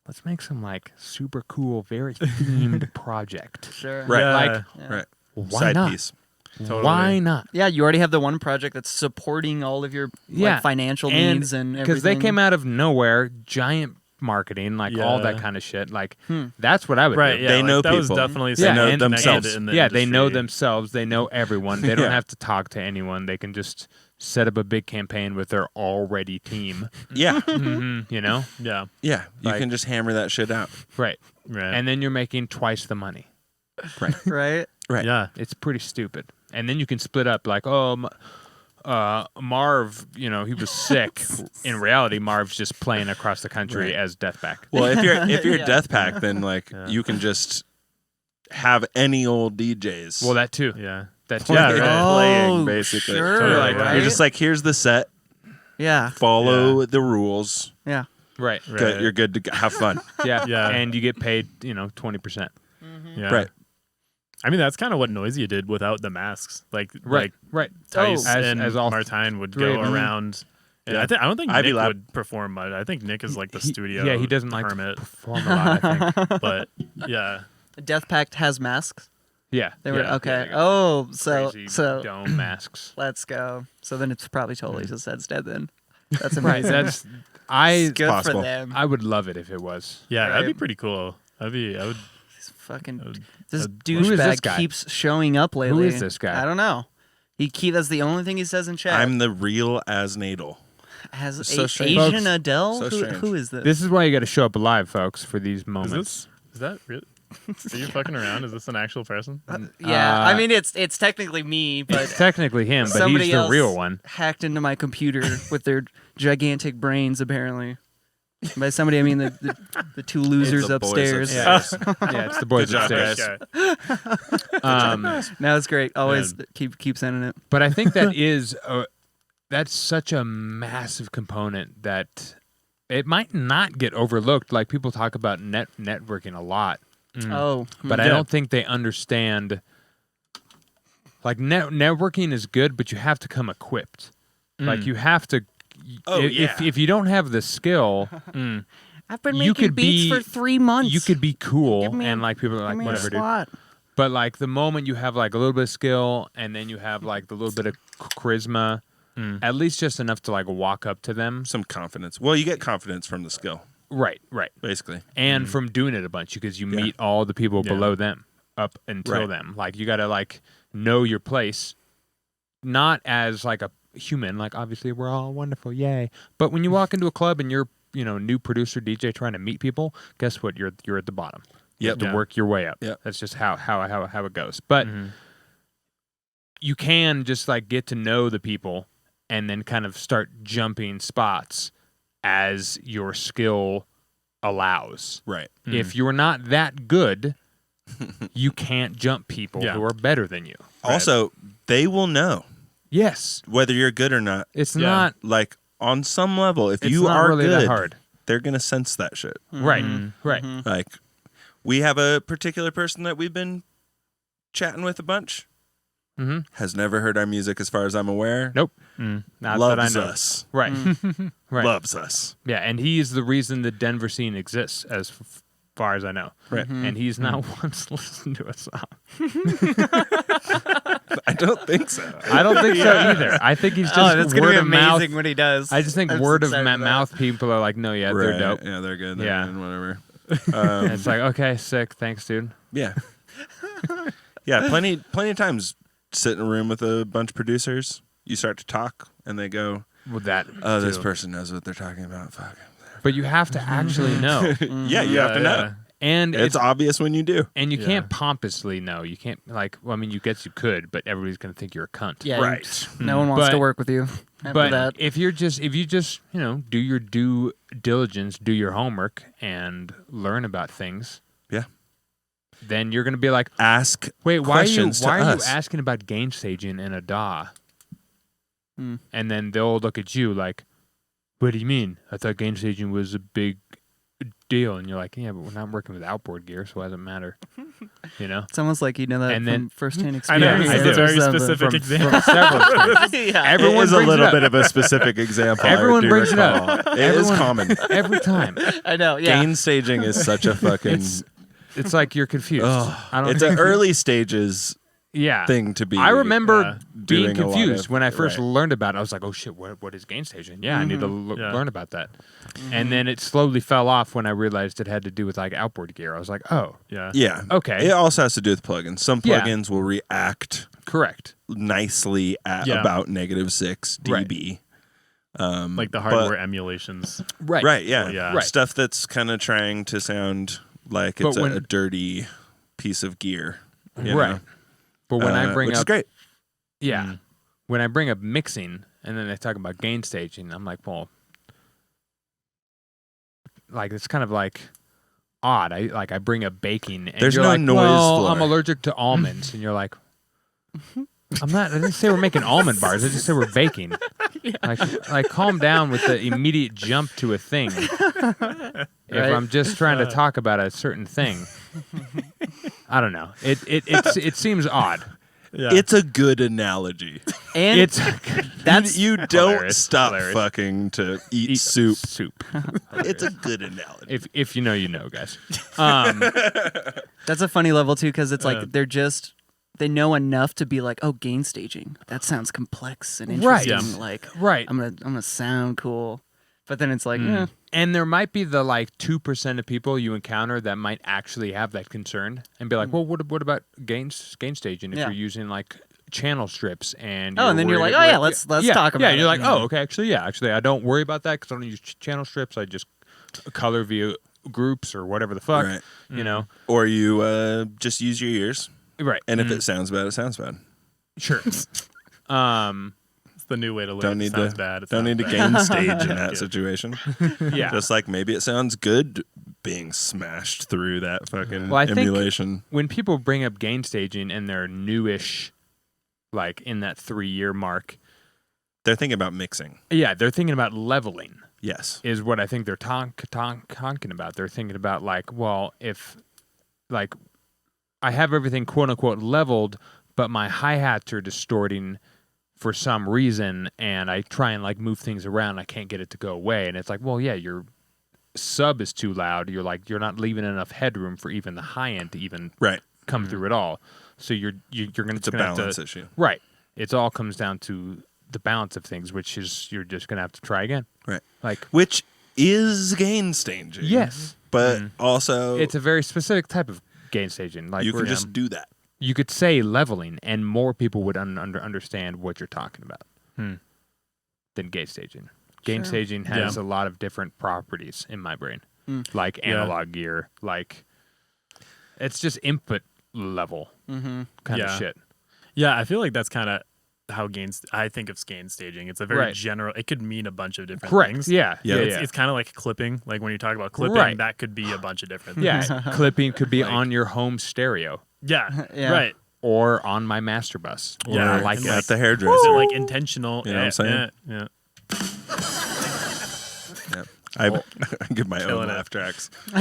let's make some like super cool, very themed project. Sure. Right. Yeah. Like, Yeah. Right. why Side not? piece. Totally. Why not? Yeah, you already have the one project that's supporting all of your like, financial needs and everything. because they came out of nowhere, giant marketing, like all that Yeah. kind of shit. Like that's what I would Right? do. Yeah, They like, know that was people. definitely They know something connected themselves. in the They know industry. themselves. They know everyone. They don't Yeah. have to talk to anyone. They can just set up a big campaign with their already team. Yeah. You know, Yeah. Yeah. You Like- can just hammer that shit out. right? Right. And then you're making twice the money. Right. right? Right. yeah. It's pretty stupid. And then you can split up like, Marv, he was sick. In reality, Marv's just playing across the country Right. as Deathback. Well, if you're Yeah. Death Pack, then like you can just have any old DJs. Well, that too. Yeah. That's Yeah, right. playing basically. Sure, Totally, Like, right? you're just like, here's the set. Yeah. Follow the rules. Yeah. right. Good, you're good to have fun. Yeah. Yeah. And you get paid, 20%. Yeah. Right. I mean, that's kind of what Noisia did without the masks. Like Right. Tice and as all Martine would three go of them. around. And Yeah. I don't think Ivy Nick Lab. would perform much. I think Nick is like the studio. Yeah, he doesn't like to hermit. perform a lot, I think. But yeah, Death Pact has masks. Yeah. They were yeah, okay. yeah, they got Oh, crazy so dome masks. let's go. So then it's probably totally just Zed's dead then. That's Right. amazing. That's I good possible. for them. I would love it if it was. yeah, that'd be Right. pretty cool. I would. This fucking would- this who is this douchebag guy? keeps showing up lately. is this guy? I don't know. That's the only thing he says in chat. I'm the real Aznadel. Has so strange. Asian Folks, Adele? so strange. Who is this? This is why you got to show up live, folks, for these moments. Is that real? Are you fucking around? Is this an actual person? Yeah, I mean it's technically me, but It's technically him, but somebody he's the else real one. hacked into my computer with their gigantic brains, apparently. By somebody, I mean the two losers the boys upstairs. upstairs. Yeah, it's the boys Good job, upstairs. guys. No, it's great. Always keep sending it. But I think that's such a massive component that it might not get overlooked. Like people talk about networking a lot, Oh, but I don't think they understand. Like networking is good, but you have to come equipped. Like you have to. Oh, if you don't have the skill, I've been you making could beats be- for 3 months. you could be cool Give me a- and like people are like Give me a whatever, dude. slot. But like the moment you have like a little bit of skill and then you have like the little bit of charisma, at least just enough to like walk up to them. Some confidence. Well, you get confidence from the skill, Right. basically. And from doing it a bunch because you meet all the people Yeah. below them up until Right. them. Like you got to like know your place, not as like a human. Like obviously we're all wonderful, yay. But when you walk into a club and you're new producer DJ trying to meet people, guess what? You're at the bottom. You have Yep. to work your way up. Yep. That's just how it goes. But you can just like get to know the people and then kind of start jumping spots as your skill allows. Right. If you're not that good, you can't jump people Yeah. who are better than you. Also, they will know Yes. whether you're good or not. It's Yeah. not Like on some level, if it's you not are really good, that hard. they're gonna sense that shit. Right. Right. Like, we have a particular person that we've been chatting with a bunch. Mhm. Has never heard our music, as far as I'm aware. Nope. Not that I Loves know. us. Right. Right. Loves us. Yeah, and he's the reason the Denver scene exists, as far as I know. Right. And he's not once listened to a song. I don't think so. I don't think so either. I think he's just that's gonna word be of mouth. amazing when he does. I just think I'm word of excited for that. mouth people are like, no, yeah, Right. they're dope. Yeah, they're good. They're Yeah. good, whatever. And it's like, okay, sick, thanks, dude. Yeah. Yeah, plenty of times sit in a room with a bunch of producers, you start to talk and they go, With that, "Oh, this too. person knows what they're talking about." Fuck. But you have to actually know, Yeah, you have to know. and It's obvious when you do. and you Yeah. can't pompously know. You can't well, I mean, you could, but everybody's gonna think you're a cunt. Yeah, Right. No one wants to But- work with you after But that. if you just do your due diligence, do your homework, and learn about things, Yeah. then you're gonna be like, Ask wait, why are you questions to us. asking about gain staging in a DAW? Hmm. And then they'll look at you like, what do you mean? I thought gain staging was a big deal. And you're like, yeah, but we're not working with outboard gear, so why does it matter? You know? It's almost like you know that And from then- firsthand I experience. know. I It's do. a very Something. specific From example. several experiences. Yeah. Everyone it is a brings it little up. bit of a specific example. Everyone I do brings it recall. up. It is Everyone- common. Every time. I know. Yeah. Gain staging is such a fucking. It's like you're confused. I don't It's an early stages yeah. thing to be. I remember being doing a lot confused of- when I first right. learned about it. I was like, "Oh shit, what is gain staging?" Yeah, I need to Yeah. learn about that. And then it slowly fell off when I realized it had to do with like outboard gear. I was like, "Oh, Yeah. Yeah. okay, It also has to do with plugins. Some Yeah. plugins will react correct." nicely at Yeah. about -6 dB. Like the hardware emulations. Right, Right. Yeah. Yeah. Right. Stuff that's kind of trying to sound like But it's when- a dirty piece of gear. you right. know? But when I bring which is up, great. yeah, when I bring up mixing, and then they talk about gain staging, I'm like, well, like it's kind of like odd. I bring up baking, and There's you're no like, noise well, floor. I'm allergic to almonds, and you're like, I'm not. I didn't say we're making almond bars. I just said we're baking. Like, calm down with the immediate jump to a thing. If I'm just trying to talk about a certain thing, I don't know. It seems odd. Yeah. It's a good analogy. And That's you don't hilarious, stop hilarious. fucking to eat soup. Soup. It's a good analogy. If you know, you know, guys. that's a funny level too, because it's like they know enough to be like, oh, gain staging. That sounds complex and Right. interesting. Yeah. Like, Right. I'm gonna sound cool, but then it's like, And there might be the 2% of people you encounter that might actually have that concern and be like, well, what about gain staging if Yeah. you're using channel strips and and then you're worried like, oh yeah, let's talk about it. Yeah, you're like, oh, okay, actually, I don't worry about that because I don't use channel strips. I just color via groups or whatever the fuck, Right. you know. Or you just use your ears, Right. and if it sounds bad, it sounds bad. Sure. It's the new way to live. Don't It need sounds to bad. It don't sounds need to bad. gain stage in that situation. Yeah. Just like maybe it sounds good being smashed through that fucking Well, I think- emulation. When people bring up gain staging and they're newish, in that 3-year mark, They're thinking about mixing. yeah, they're thinking about leveling. Yes. Is what I think they're talking about. They're thinking about well, if I have everything quote unquote leveled, but my hi-hats are distorting for some reason, and I try and move things around, I can't get it to go away, and it's like, well, yeah, your sub is too loud. You're not leaving enough headroom for even the high end to even Right. come through at all. So you're gonna It's a gonna have to- balance issue. right? It all comes down to the balance of things, which is you're just gonna have to try again. Right. Which is gain staging. Yes. But also It's a very specific type of gain staging. you can just do that. You could say leveling, and more people would understand what you're talking about than gain staging. Gain Sure. staging has a lot of different properties in my brain, like analog gear, it's just input level kind of shit. Yeah, I feel like that's kind of how I think of gain staging. It's a very Right. general. It could mean a bunch of different Correct. things. Yeah. It's kind of like clipping. Like when you talk about clipping, Right. that could be a bunch of different things. Yeah. Clipping could be Like- on your home stereo Yeah. Yeah. Right. or on my master bus. Yeah, Or Like and at the Is hairdresser. it like intentional? You know what I'm saying? Yeah. I give my own Killing it. laugh tracks. or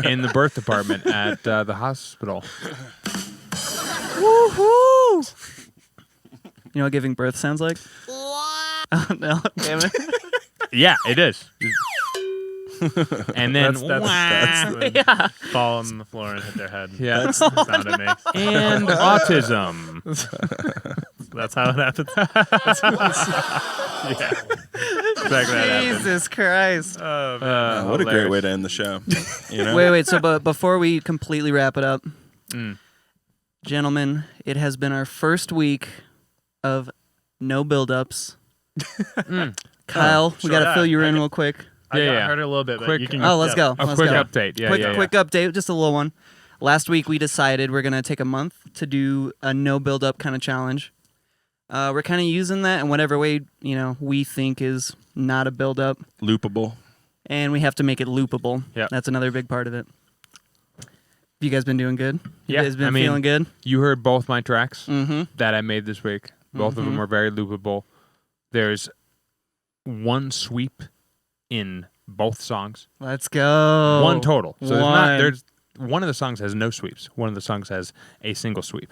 in the birth department at the hospital. Woohoo! You know what giving birth sounds like? Oh no! Damn it! Yeah, it is. And then That's fall on the floor and hit their head. Yeah. That's the sound it makes. and autism. That's how it happens. Yeah. Exactly how it happens. Jesus Christ! What a great hilarious. way to end the show. You know? Wait. So, but before we completely wrap it up, gentlemen, it has been our first week of no build-ups. Kyle, we got to fill you in real quick. I Yeah. heard it a little bit, but Quick- you can. Oh, let's go. A Let's quick go. update. Yeah, Quick update, just a little one. Last week we decided we're gonna take a month to do a no build up kind of challenge. We're kind of using that in whatever way we think is not a build up, Loopable. and we have to make it loopable. Yep. That's another big part of it. You guys been doing good? Yeah, You guys been I mean- feeling good? You heard both my tracks Mm-hmm. that I made this week. Both of them are very loopable. There's one sweep in both songs. Let's go. One total. So One. there's one of the songs has no sweeps. One of the songs has a single sweep.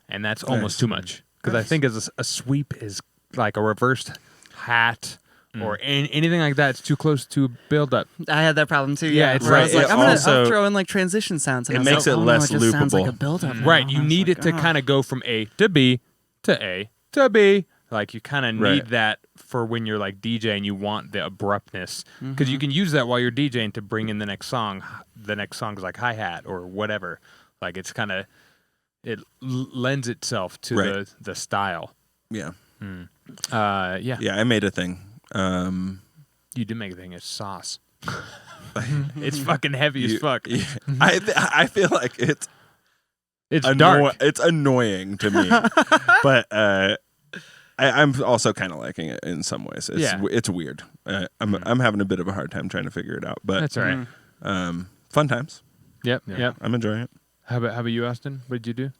And that's almost too much. Because I think as a sweep is like a reversed hat or anything like that. It's too close to build up. I had that problem too. Yeah, Yeah, it's where I right. was like, It I'll also- throw in like transition sounds. And It I was makes like, it oh, less no, it just sounds like loopable. a build up. Right. You need it to kind of go from A to B to A to B. Like you kind of need Right. that for when you're like DJing, you want the abruptness because you can use that while you're DJing to bring in the next song. The next song's like hi-hat or whatever. Like it's kind of lends itself to Right. the style. Yeah. Yeah. Yeah, I made a thing. You did make a thing. It's sauce. It's fucking heavy as fuck. Yeah. I feel like it's It's dark. It's annoying to me, but I'm also kind of liking it in some ways. It's weird. I'm having a bit of a hard time trying to figure it out, but That's all right. fun times. Yep. Yeah. Yep. I'm enjoying it. How about you, Austin? What did you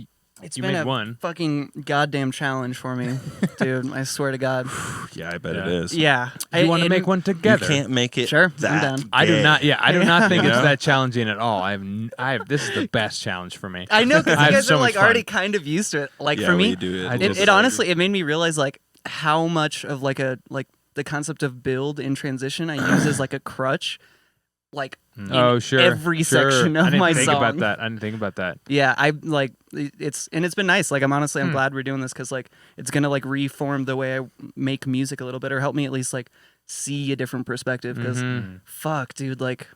do? It's You been made a one. fucking goddamn challenge for me, dude. I swear to God. Yeah, I bet it is. Yeah. You want to make one You together? can't make it. Sure, I'm that down. I do big. not. Yeah, I do not think You it's know? that challenging at all. I have. This is the best challenge for me. I know because I you have guys so are much like already fun. kind of used to it. Like Yeah, for me, we do I it. just- it honestly it made me realize like how much of like the concept of build in transition I use as like a crutch, like in Oh sure. every sure. section of I didn't my think song. about that. I didn't think about that. Yeah, I like it's been nice. Like I'm glad we're doing this because like it's gonna like reform the way I make music a little bit or help me at least like see a different perspective. Because fuck, dude, like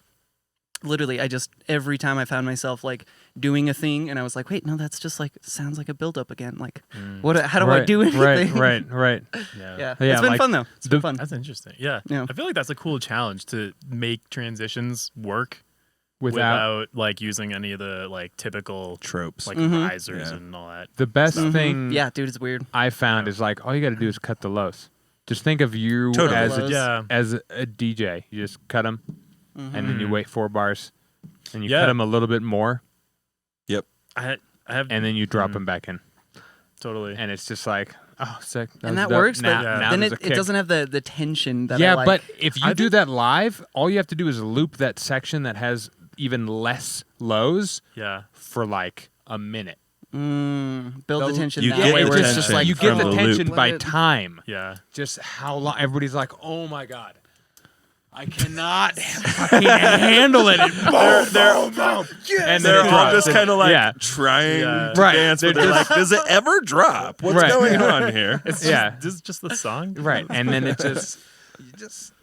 literally, I just every time I found myself like doing a thing and I was like, wait, no, that's just like sounds like a build up again. Like what? How do I do anything? Right. Yeah, Yeah, it's been like, fun though. It's been fun. That's interesting. Yeah. Yeah. I feel like that's a cool challenge to make transitions work Without without like using any of the like typical Tropes. like Mhm. risers Yeah. and all that. the best Mhm. thing. Yeah, dude, it's weird. I found is like all you got to do is cut the lows. Just think of you Totally. as Lows. Yeah. a DJ. You just cut them, and then you Mhm. wait 4 bars, and you Yeah. cut them a little bit more, I have and then you drop Mhm. them back in, totally. and it's just like, oh, sick. And was that dope. works, Now, but now then there's it a kick. doesn't have the tension that I Yeah, like. but if you I do think- that live, all you have to do is loop that section that has even less lows Yeah. for like a minute. Build the tension you that get way. the Where it's tension just like you get from the the loop. tension by Let it- time. Yeah. Just how long everybody's like, oh my god, I cannot fucking handle it. And boom, boom, boom. And then They're it all drops. just kind of like yeah, trying Yeah. to Right. dance, but They're they're just- like, does it ever drop? What's Right. going on here? It's Yeah. just, this is just the song. right. And then it just you just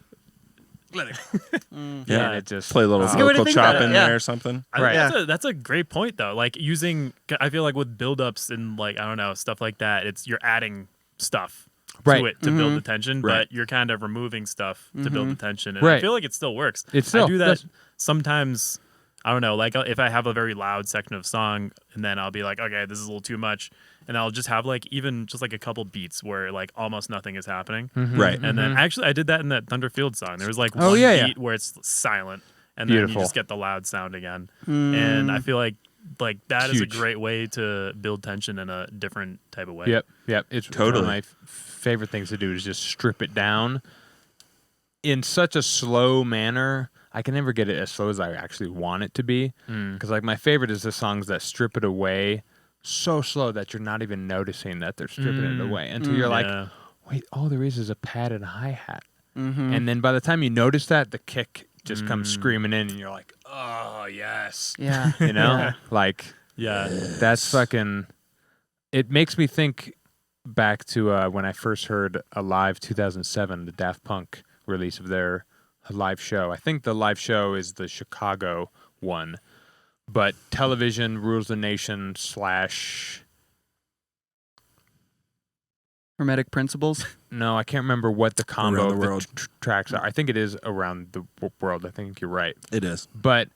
let it go. Yeah. And it just Play a little That's a good way to vocal think chop about it, in yeah. there or something. Right. That's a great point though. Like using, I feel like with build-ups and like I don't know stuff like that, it's you're adding stuff Right. to it to build the tension, Right. but you're kind of removing stuff to build the tension. And I Right. feel like it still works. It still I do that does. sometimes. I don't know, like if I have a very loud section of song, and then I'll be like, okay, this is a little too much, and I'll just have like even just like a couple beats where like almost nothing is happening, Right. and then actually I did that in that Thunderfield song. There was like Oh, one yeah, beat where it's silent, and then Beautiful. you just get the loud sound again, and I feel like that is a Huge. great way to build tension in a different type of way. Yep. It's Totally. one of my favorite things to do is just strip it down in such a slow manner. I can never get it as slow as I actually want it to be. Because like my favorite is the songs that strip it away so slow that you're not even noticing that they're stripping it away until you're like, Yeah. wait, all there is a pad and a hi-hat. And then by the time you notice that, the kick just comes screaming in and you're like, oh, yes. Yeah. You know? Yeah. Like, Yeah. that's fucking... It makes me think back to when I first heard Alive 2007, the Daft Punk release of their live show. I think the live show is the Chicago one, but Television Rules the Nation / Hermetic principles. no, I can't remember what the combo Around the of the World. tracks are. I think it is Around the World. I think you're right. It is. But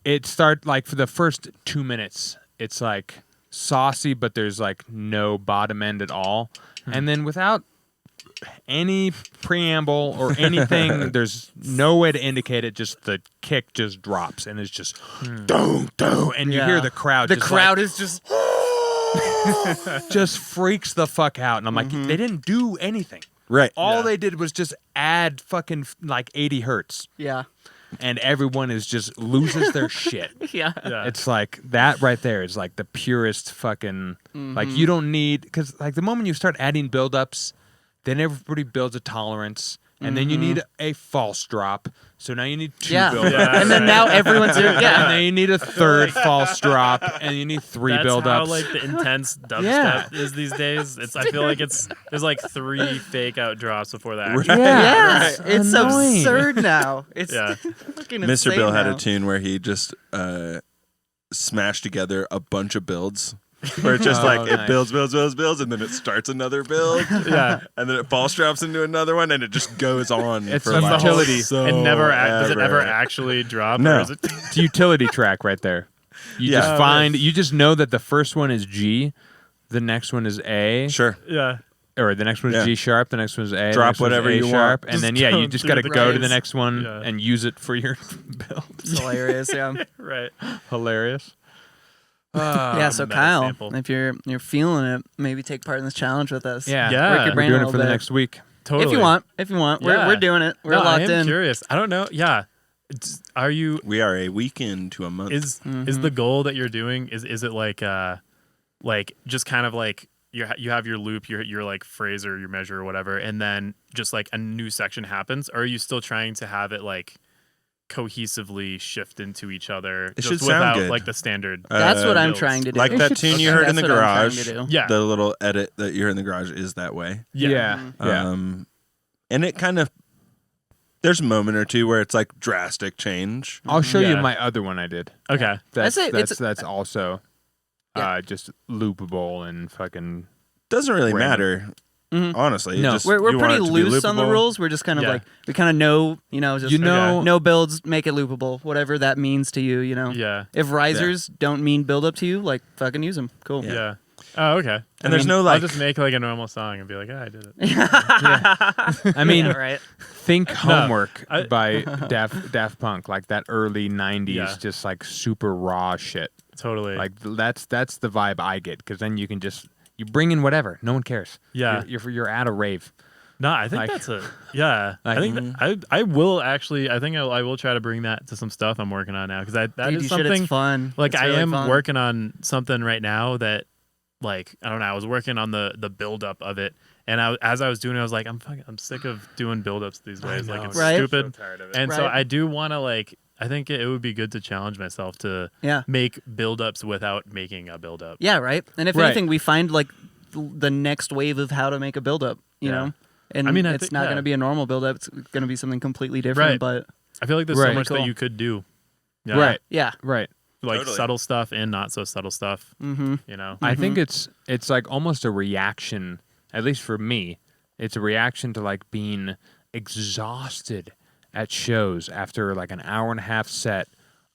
it start like for the first 2 minutes, it's like saucy, but there's like no bottom end at all. And then without any preamble or anything, there's no way to indicate it. Just the kick just drops and it's just do, and you hear the crowd. The just crowd like, is just. just freaks the fuck out, and I'm like, they didn't do anything. Right. All they did was just add fucking like 80 hertz, Yeah. and everyone is just loses their shit. Yeah. Yeah. It's like that right there is like the purest fucking like you don't need because like the moment you start adding buildups, then everybody builds a tolerance, and then you need a false drop. So now you need 2 Yeah. buildups. Yeah. And then now everyone's doing. And Yeah. then you need a third false drop, and you need 3 That's buildups. how like the intense dubstep Yeah. is these days. I feel like there's like 3 fake out drops before that. Right. Yes. Right. It's Annoying. absurd now. It's Yeah. fucking Mr. insane Bill had now. a tune where he just smashed together a bunch of builds. Where it's just Oh, like it nice. builds, and then it starts another build. Yeah. And then it false drops into another one, and it just goes on. It's for the like utility. so It never does it ever ever. actually drop? No. Or is it It's a utility track right there. You Yeah. just Oh, find you just know that the first one is G, the next one is A, Sure. yeah. or the next one is Yeah. G sharp, the next one is A, the Drop next one is whatever A you want. sharp, and Just then you go just through got to the go to the grades. next one Yeah. and use it for your build. It's hilarious. Yeah. Right. Hilarious. Yeah, so meta Kyle, sample. if you're feeling it, maybe take part in this challenge with us. Yeah, Yeah. Work your we're brain doing a it little for the bit. next week. Totally. If you want, Yeah. we're doing it. We're no, I locked am in. curious. I don't know. Yeah. Are you We are a week into a month. is the goal that you're doing is it like just kind of like you have your loop, your like phrase or your measure or whatever, and then just like a new section happens, or are you still trying to have it like cohesively shift into each other It just should sound without good. like the standard That's what I'm builds? trying to do. like that tune you heard in the That's what I'm trying garage. to do. Yeah. The little edit that you heard in the garage is that way. Yeah. And it kind of, there's a moment or two where it's like drastic change. I'll show you Yeah. my other one I did. Okay. That's say it's- that's also Yeah. just loopable and fucking. Doesn't really Random. matter, honestly. No. Just, We're you want pretty it to be loose on the loopable. rules. We're just kind of Yeah. like we kind of know, just You know- no builds, make it loopable, whatever that means to you. Yeah. If risers don't mean build up to you, like fucking use them. Cool. Yeah. Oh, okay. And there's no I'll like, just make like a normal song and be like, I did it. I mean, Yeah, right. think Homework I- by Daft Punk, like that early '90s, Yeah. just like super raw shit. Totally. Like that's the vibe I get, because then you can just you bring in whatever, no one cares. Yeah. you're at a rave. No, I think Like- that's a yeah. Like- I think I will actually. I think I will try to bring that to some stuff I'm working on now because that Dude, is you should. something It's fun. like It's I really am fun. working on something right now that like I don't know. I was working on the build up of it, and as I was doing it, I was like, I'm sick of doing build ups these ways. Like it's Right. stupid. And so Right. I do want to like. I think it would be good to challenge myself to Yeah. make build ups without making a build up. Yeah, right. And if Right. anything, we find like the next wave of how to make a build up. You Yeah. know. And I mean, I it's think- not yeah. going to be a normal build up. It's going to be something completely different. Right. But I feel like there's Right. so much Cool. that you could do. Yeah. Right, yeah. right. Like Totally. subtle stuff and not so subtle stuff. Mm-hmm. You know. I think it's like almost a reaction, at least for me. It's a reaction to like being exhausted at shows after like an hour and a half set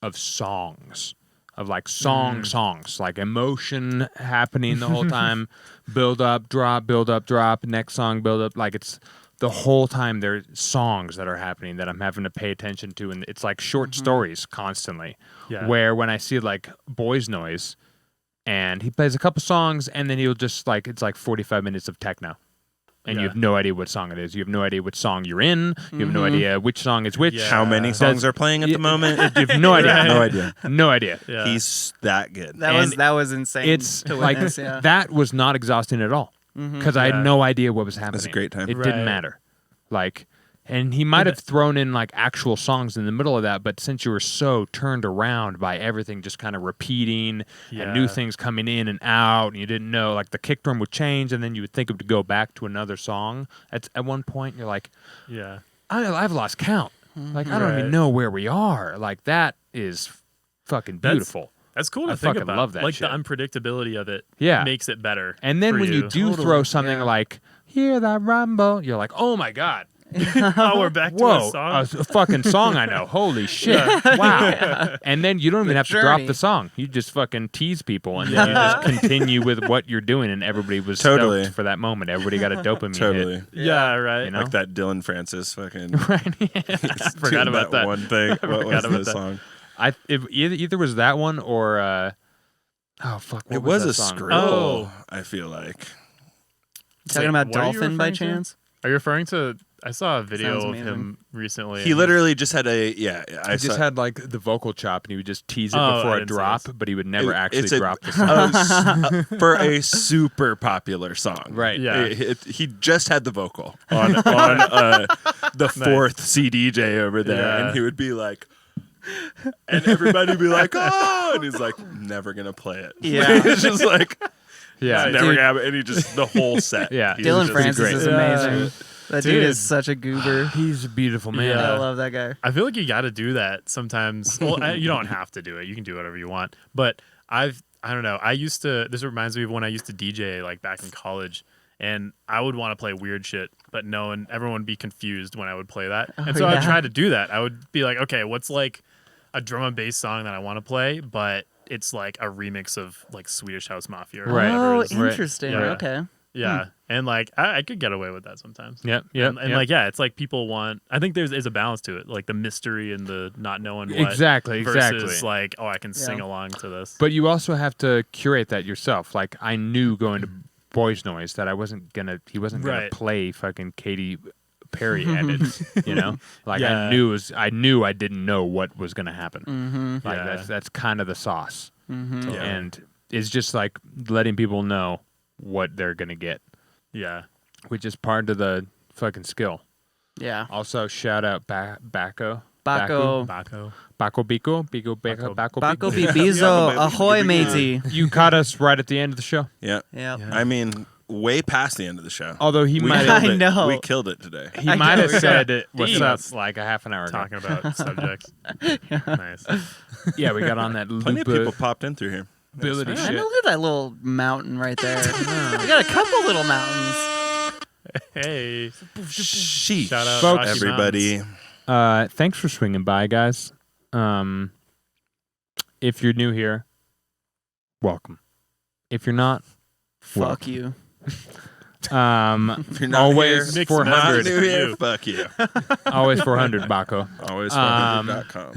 of songs, of like songs, like emotion happening the whole time, build up, drop, next song, build up. Like it's the whole time there's songs that are happening that I'm having to pay attention to. And it's like short stories constantly. Yeah. Where when I see like Boys Noise and he plays a couple songs and then he'll just like, it's like 45 minutes of techno. And you Yeah. have no idea what song it is. You have no idea which song you're in. You have no idea which song is which. Yeah. how many songs are playing at the moment? You have no idea. Right. No idea. No idea. Yeah. He's that good. That was insane. It's to like witness, yeah. that was not exhausting at all because I Yeah. had no idea what was happening. That's a great time. It Right. didn't matter. Like, and he might have thrown in like actual songs in the middle of that, but since you were so turned around by everything just kind of repeating and new Yeah. things coming in and out, and you didn't know, like the kick drum would change, and then you would think of to go back to another song. At one point, you're like, Yeah. I've lost count. Like I don't Right. even know where we are. Like that is fucking That's- beautiful. That's cool to I think fucking about. love that like shit. the unpredictability of it Yeah. makes it better. And then for when you do Totally, throw something yeah. like "Hear That Rumble," you're like, "Oh my god, oh, we're back to a whoa, song. a fucking song I know! Holy shit, wow!" And then you don't even have to drop journey. the song; you just fucking tease people, and Yeah. then you just continue with what you're doing, and everybody was Totally. stoked for that moment. Everybody got a dopamine Totally. hit. yeah, right. You know? Like that Dylan Francis fucking. Right? I forgot about that. one thing. What was about the that. song? If either was that one or oh fuck, what It was that a song? scroll. Oh. I feel like. Talking about What are you Dolphin by referring to? chance? Are you referring to? I saw a video Sounds of amazing. him recently. He and literally just had a I I just saw, had like the vocal chop, and he would just tease it Oh, before I a didn't see drop, this. but he would never actually it's a- drop the song. for a super popular song. Right. Yeah. He just had the vocal on the fourth CDJ over there, Yeah. and he would be like, and everybody would be like, oh, and he's like, never gonna play it. Yeah. It's just like, Yeah, it's never Dude. gonna happen. And he just the whole set. Yeah. He's Dylan just Francis great. is Yeah. amazing. That dude Dude. is such a goober. He's a beautiful man. Yeah. I love that guy. I feel like you got to do that sometimes. Well, you don't have to do it. You can do whatever you want. But I don't know. I used to. This reminds me of when I used to DJ like back in college, and I would want to play weird shit, but everyone would be confused when I would play that. And so I yeah. would try to do that. I would be like, okay, what's like a drum and bass song that I want to play, but it's like a remix of like Swedish House Mafia or Right. whatever. Oh, it is. Right. interesting. Yeah. Okay. Yeah. And like I could get away with that sometimes. Yep. And like, yeah, it's like people want, I think there's a balance to it. Like the mystery and the not knowing what. Exactly. Versus like, oh, I can sing along to this. But you also have to curate that yourself. Like I knew going to Boys Noise that he wasn't gonna play fucking Katy Perry edits, you know? Like Yeah. I knew I didn't know what was gonna happen. Mm-hmm. Like Yeah. that's kind of the sauce. Mm-hmm. Yeah. And it's just like letting people know what they're gonna get, Yeah. which is part of the fucking skill. Yeah. Also, shout out Baco. Baco. Baco. Baco Bico. Baco Bibizo. Ahoy, matey. You caught us right at the end of the show. Yeah. Yeah. I mean, way past the end of the show. Although he We might killed I it. know. We killed it today. he I might know, have yeah. said what's Deep. up like a half an hour ago. Talking about subjects. Nice. Yeah, we got on that Plenty of people popped in through here. ability I shit. know, look at that little mountain right there. We got a couple little mountains. Hey. Sheesh. Shout out Folks. Rocky Everybody. Mountains. Thanks for swinging by, guys. If you're new here, welcome. If you're not, Fuck you. If you're not always here, Mixed not 400. new here, You. fuck you. Always 400, Baco. Always 400.com.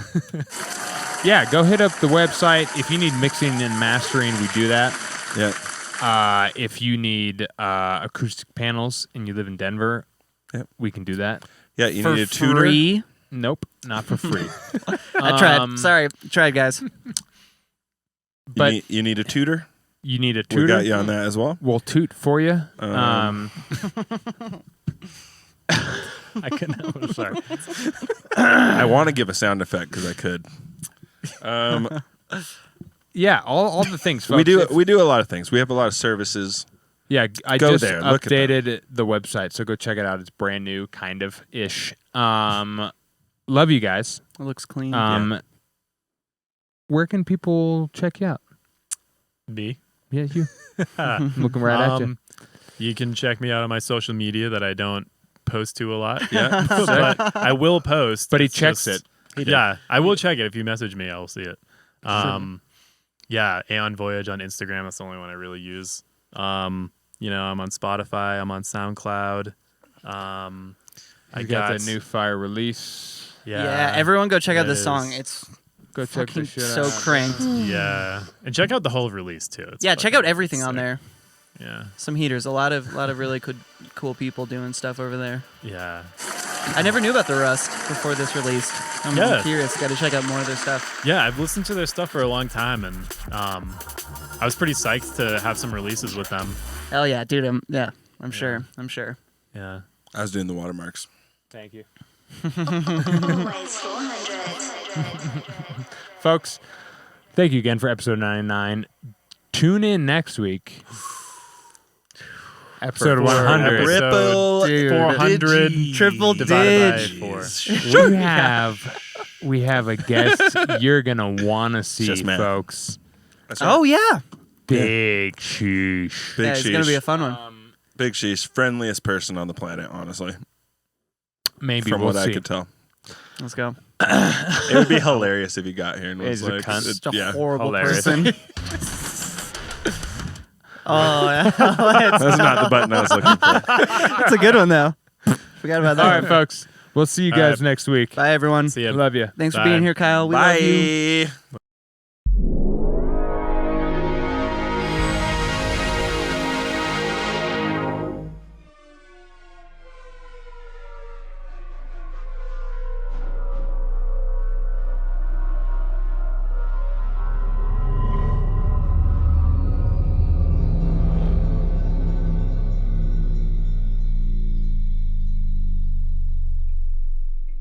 Yeah, go hit up the website. If you need mixing and mastering, we do that. Yeah. If you need acoustic panels and you live in Denver, Yep. we can do that. Yeah, you For need a tutor. free. Nope, not for free. I tried. Sorry. Tried, guys. But You need a tutor. you need a We tutor. got you on that as well. We'll toot for you. Um, I couldn't. I'm sorry. I want to give a sound effect because I could. Yeah, all the things. Folks. We do If- a lot of things. We have a lot of services. Yeah, I Go just there, look at them. updated the website, so go check it out. It's brand new, kind of ish. Love you guys. It looks clean. Where can people check you out? Me. Yeah, you. I'm looking right at you. You can check me out on my social media that I don't post to a lot. Yeah. But I will post. But he It's checks just- it. Yeah, I will check it. If you message me, I will see it. Yeah, Aeon Voyage on Instagram. That's the only one I really use. You know, I'm on Spotify. I'm on SoundCloud. I You got the new Fire release. yeah. Everyone go check out It this song. is. It's Go check fucking this shit so out. cranked. Yeah, and check out the whole release too. It's Yeah, check fucking out everything on sick. there. Yeah, Some heaters. A lot of really cool people doing stuff over there. yeah. I never knew about the Rust before this released. I'm Yeah. curious. Got to check out more of their stuff. Yeah, I've listened to their stuff for a long time, and I was pretty psyched to have some releases with them. Hell yeah, dude. I'm sure. I'm sure. Yeah. I was doing the watermarks. Thank you. Always 400. Folks, thank you again for episode 99. Tune in next week. Episode 100. episode Ripple Dude. 400 Triple divided by dig. 4. We have a guest you're gonna wanna see, Just man. folks. That's right. Oh yeah. Big sheesh. Big Yeah, it's gonna sheesh. be a fun one. Big sheesh. Friendliest person on the planet, honestly. Maybe From we'll what see. I could tell. Let's go. It would be hilarious if he got here and was He's a like, cunt. Just a yeah. horrible hilarious. person. Oh, yeah. That's not the button I was looking for. That's a good one though. Forgot about that. All right, folks. We'll see you All guys right. next week. Bye everyone. See ya. Love you. Thanks for Bye. being here, Kyle. We love you. Bye.